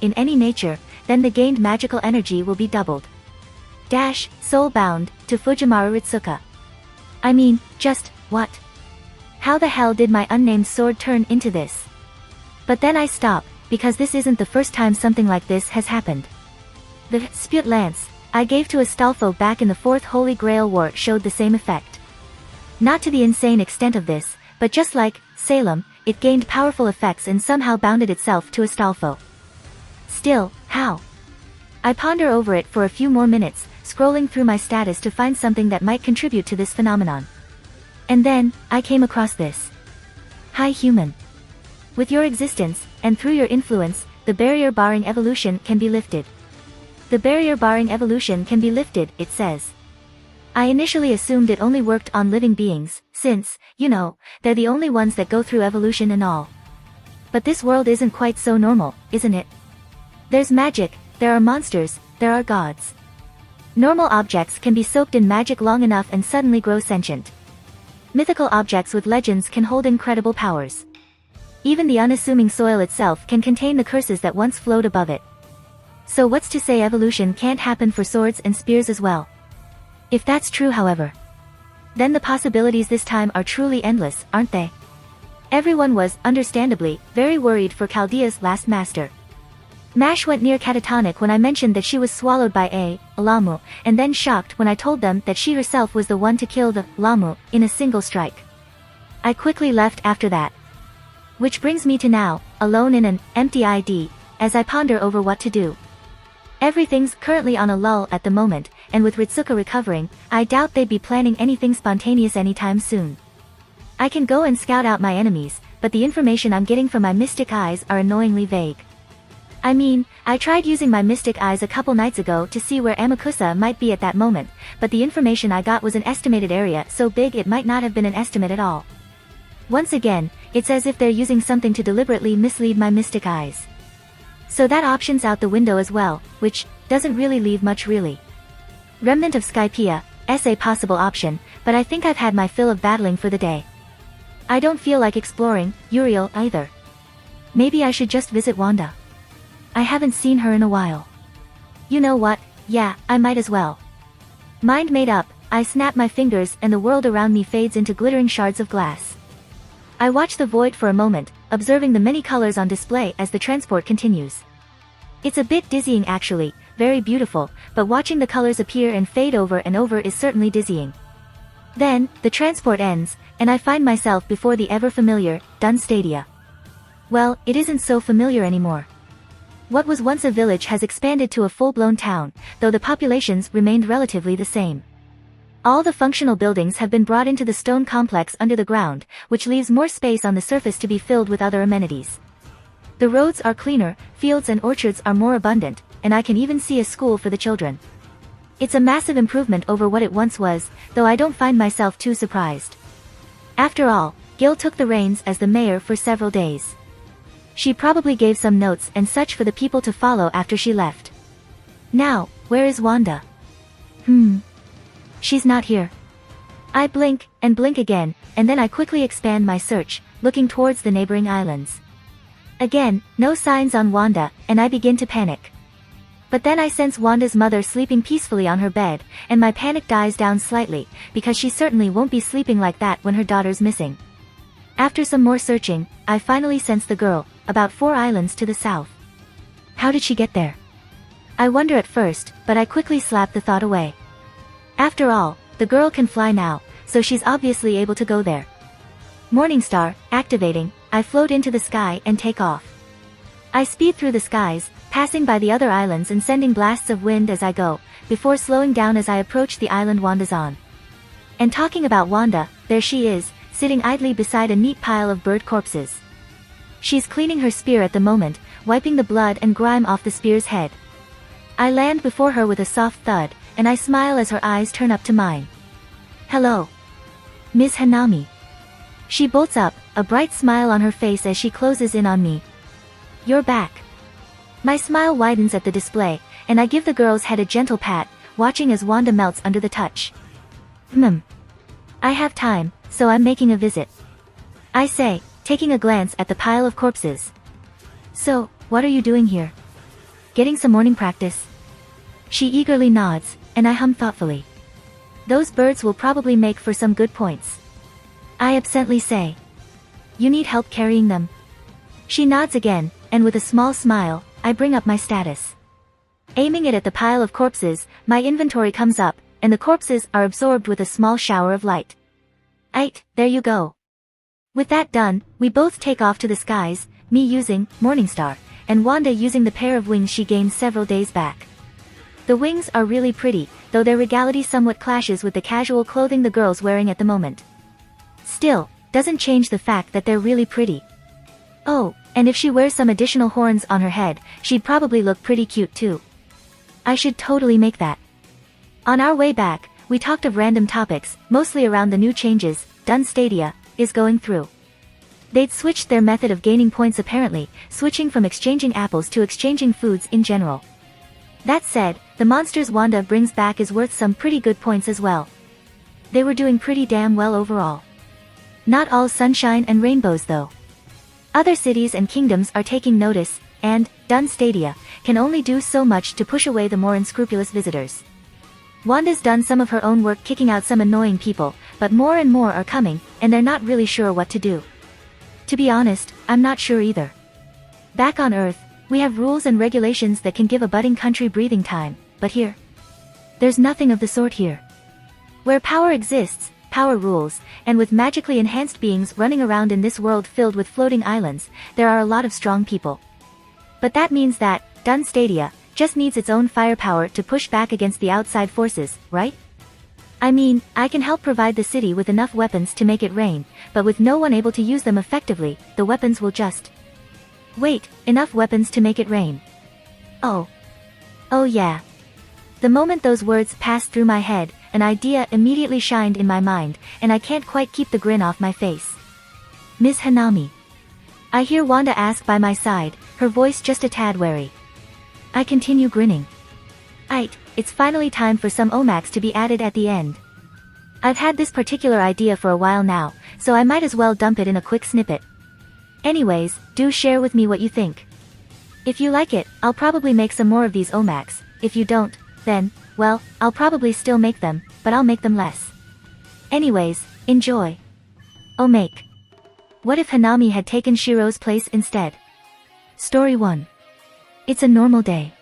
in any nature, then the gained magical energy will be doubled. Dash, soul-bound, to Fujimaru Ritsuka. I mean, just, what? How the hell did my unnamed sword turn into this? But then I stop, because this isn't the first time something like this has happened. The Sput Lance I gave to Astolfo back in the Fourth Holy Grail War showed the same effect. Not to the insane extent of this, but just like Salem, it gained powerful effects and somehow bounded itself to Astolfo. Still, how? I ponder over it for a few more minutes, scrolling through my status to find something that might contribute to this phenomenon. And then, I came across this. Hi human. With your existence, and through your influence, the barrier barring evolution can be lifted. The barrier barring evolution can be lifted, it says. I initially assumed it only worked on living beings, since, you know, they're the only ones that go through evolution and all. But this world isn't quite so normal, isn't it? There's magic, there are monsters, there are gods. Normal objects can be soaked in magic long enough and suddenly grow sentient. Mythical objects with legends can hold incredible powers. Even the unassuming soil itself can contain the curses that once flowed above it. So what's to say evolution can't happen for swords and spears as well? If that's true, however, then the possibilities this time are truly endless, aren't they? Everyone was, understandably, very worried for Chaldea's last master. Mash went near catatonic when I mentioned that she was swallowed by a Lamu, and then shocked when I told them that she herself was the one to kill the Lamu in a single strike. I quickly left after that. Which brings me to now, alone in an empty ID, as I ponder over what to do. Everything's currently on a lull at the moment, and with Ritsuka recovering, I doubt they'd be planning anything spontaneous anytime soon. I can go and scout out my enemies, but the information I'm getting from my mystic eyes are annoyingly vague. I mean, I tried using my mystic eyes a couple nights ago to see where Amakusa might be at that moment, but the information I got was an estimated area so big it might not have been an estimate at all. Once again, it's as if they're using something to deliberately mislead my mystic eyes. So that option's out the window as well, which doesn't really leave much really. Remnant of Skypiea, a possible option, but I think I've had my fill of battling for the day. I don't feel like exploring Uriel either. Maybe I should just visit Wanda. I haven't seen her in a while. You know what, yeah, I might as well. Mind made up, I snap my fingers and the world around me fades into glittering shards of glass. I watch the void for a moment, observing the many colors on display as the transport continues. It's a bit dizzying actually, very beautiful, but watching the colors appear and fade over and over is certainly dizzying. Then, the transport ends, and I find myself before the ever-familiar, Dun Stadia. Well, it isn't so familiar anymore. What was once a village has expanded to a full-blown town, though the populations remained relatively the same. All the functional buildings have been brought into the stone complex under the ground, which leaves more space on the surface to be filled with other amenities. The roads are cleaner, fields and orchards are more abundant, and I can even see a school for the children. It's a massive improvement over what it once was, though I don't find myself too surprised. After all, Gil took the reins as the mayor for several days. She probably gave some notes and such for the people to follow after she left. Now, where is Wanda? She's not here. I blink, and blink again, and then I quickly expand my search, looking towards the neighboring islands. Again, no signs on Wanda, and I begin to panic. But then I sense Wanda's mother sleeping peacefully on her bed, and my panic dies down slightly, because she certainly won't be sleeping like that when her daughter's missing. After some more searching, I finally sense the girl, about 4 islands to the south. How did she get there? I wonder at first, but I quickly slap the thought away. After all, the girl can fly now, so she's obviously able to go there. Morningstar, activating, I float into the sky and take off. I speed through the skies, passing by the other islands and sending blasts of wind as I go, before slowing down as I approach the island Wanda's on. And talking about Wanda, there she is, sitting idly beside a neat pile of bird corpses. She's cleaning her spear at the moment, wiping the blood and grime off the spear's head. I land before her with a soft thud, and I smile as her eyes turn up to mine. Hello. Ms. Hanami. She bolts up, a bright smile on her face as she closes in on me. You're back. My smile widens at the display, and I give the girl's head a gentle pat, watching as Wanda melts under the touch. I have time, so I'm making a visit. I say, taking a glance at the pile of corpses. So, what are you doing here? getting some morning practice? She eagerly nods, and I hum thoughtfully. Those birds will probably make for some good points. I absently say. You need help carrying them? She nods again, and with a small smile, I bring up my status. Aiming it at the pile of corpses, my inventory comes up, and the corpses are absorbed with a small shower of light. Aight, there you go. With that done, we both take off to the skies, me using Morningstar, and Wanda using the pair of wings she gained several days back. The wings are really pretty, though their regality somewhat clashes with the casual clothing the girl's wearing at the moment. Still, doesn't change the fact that they're really pretty. Oh, and if she wears some additional horns on her head, she'd probably look pretty cute too. I should totally make that. On our way back, we talked of random topics, mostly around the new changes Dun Stadia is going through. They'd switched their method of gaining points apparently, switching from exchanging apples to exchanging foods in general. That said, the monsters Wanda brings back is worth some pretty good points as well. They were doing pretty damn well overall. Not all sunshine and rainbows though. Other cities and kingdoms are taking notice, and Dun Stadia can only do so much to push away the more unscrupulous visitors. Wanda's done some of her own work kicking out some annoying people, but more and more are coming, and they're not really sure what to do. To be honest, I'm not sure either. Back on Earth, we have rules and regulations that can give a budding country breathing time, but here? There's nothing of the sort here. Where power exists, power rules, and with magically enhanced beings running around in this world filled with floating islands, there are a lot of strong people. But that means that Dun Stadia just needs its own firepower to push back against the outside forces, right? I mean, I can help provide the city with enough weapons to make it rain, but with no one able to use them effectively, the weapons will just... Wait, enough weapons to make it rain. Oh. Oh yeah. The moment those words passed through my head, an idea immediately shined in my mind, and I can't quite keep the grin off my face. Ms. Hanami. I hear Wanda ask by my side, her voice just a tad wary. I continue grinning. Aight, it's finally time for some omax to be added at the end. I've had this particular idea for a while now, so I might as well dump it in a quick snippet. Anyways, do share with me what you think. If you like it, I'll probably make some more of these omax. If you don't, then, well, I'll probably still make them, but I'll make them less. Anyways, enjoy. Omake. What if Hanami had taken Shiro's place instead? Story 1. It's a normal day.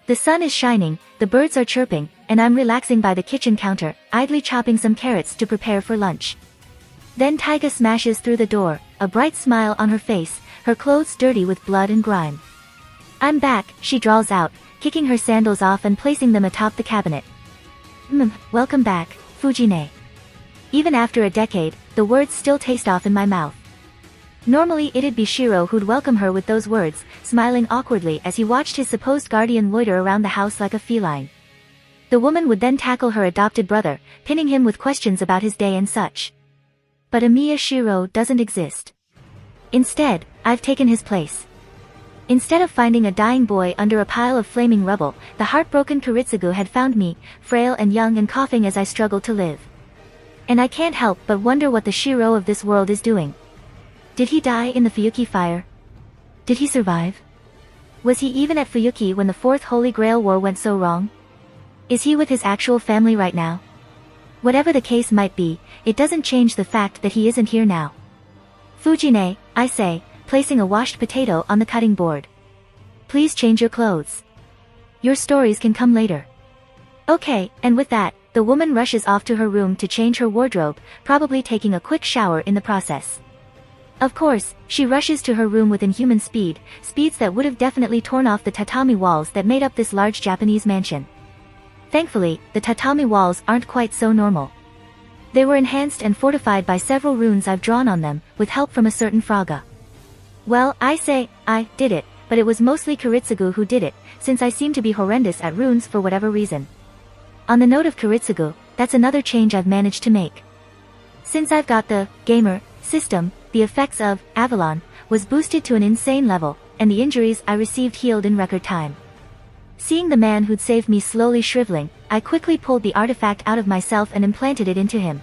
The sun is shining, the birds are chirping, and I'm relaxing by the kitchen counter, idly chopping some carrots to prepare for lunch. Then Taiga smashes through the door, a bright smile on her face, her clothes dirty with blood and grime. I'm back, she drawls out, kicking her sandals off and placing them atop the cabinet. Welcome back, Fujine. Even after a decade, the words still taste off in my mouth. Normally it'd be Shiro who'd welcome her with those words, smiling awkwardly as he watched his supposed guardian loiter around the house like a feline. The woman would then tackle her adopted brother, pinning him with questions about his day and such. But Amiya Shiro doesn't exist. Instead, I've taken his place. Instead of finding a dying boy under a pile of flaming rubble, the heartbroken Kiritsugu had found me, frail and young and coughing as I struggled to live. And I can't help but wonder what the Shiro of this world is doing. Did he die in the Fuyuki fire? Did he survive? Was he even at Fuyuki when the Fourth Holy Grail War went so wrong? Is he with his actual family right now? Whatever the case might be, it doesn't change the fact that he isn't here now. Fujine, I say, placing a washed potato on the cutting board. Please change your clothes. Your stories can come later. Okay, and with that, the woman rushes off to her room to change her wardrobe, probably taking a quick shower in the process. Of course, she rushes to her room with inhuman speed, speeds that would have definitely torn off the tatami walls that made up this large Japanese mansion. Thankfully, the tatami walls aren't quite so normal. They were enhanced and fortified by several runes I've drawn on them, with help from a certain Fraga. Well, I say, I did it, but it was mostly Kiritsugu who did it, since I seem to be horrendous at runes for whatever reason. On the note of Kiritsugu, that's another change I've managed to make. Since I've got the gamer system, the effects of Avalon was boosted to an insane level, and the injuries I received healed in record time. Seeing the man who'd saved me slowly shriveling, I quickly pulled the artifact out of myself and implanted it into him.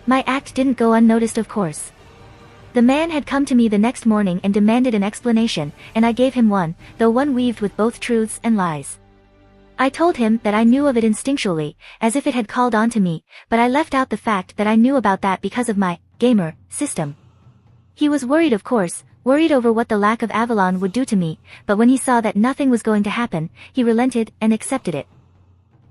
My act didn't go unnoticed, of course. The man had come to me the next morning and demanded an explanation, and I gave him one, though one weaved with both truths and lies. I told him that I knew of it instinctually, as if it had called on to me, but I left out the fact that I knew about that because of my gamer system. He was worried, of course, worried over what the lack of Avalon would do to me, but when he saw that nothing was going to happen, he relented and accepted it.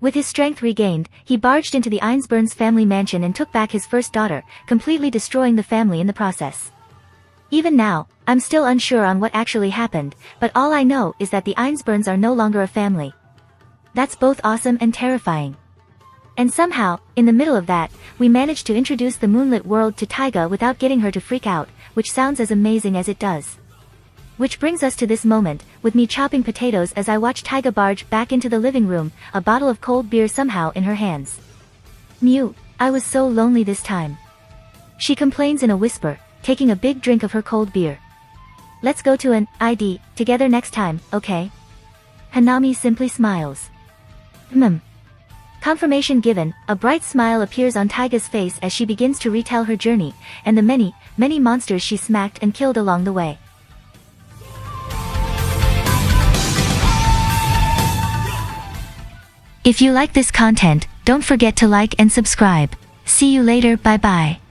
With his strength regained, he barged into the Einsburns family mansion and took back his first daughter, completely destroying the family in the process. Even now, I'm still unsure on what actually happened, but all I know is that the Einsburns are no longer a family. That's both awesome and terrifying. And somehow, in the middle of that, we managed to introduce the moonlit world to Taiga without getting her to freak out, which sounds as amazing as it does. Which brings us to this moment, with me chopping potatoes as I watch Taiga barge back into the living room, a bottle of cold beer somehow in her hands. Mew, I was so lonely this time. She complains in a whisper, taking a big drink of her cold beer. Let's go to an ID together next time, okay? Hanami simply smiles. Confirmation given, a bright smile appears on Taiga's face as she begins to retell her journey, and the many, many monsters she smacked and killed along the way. If you like this content, don't forget to like and subscribe. See you later, bye bye.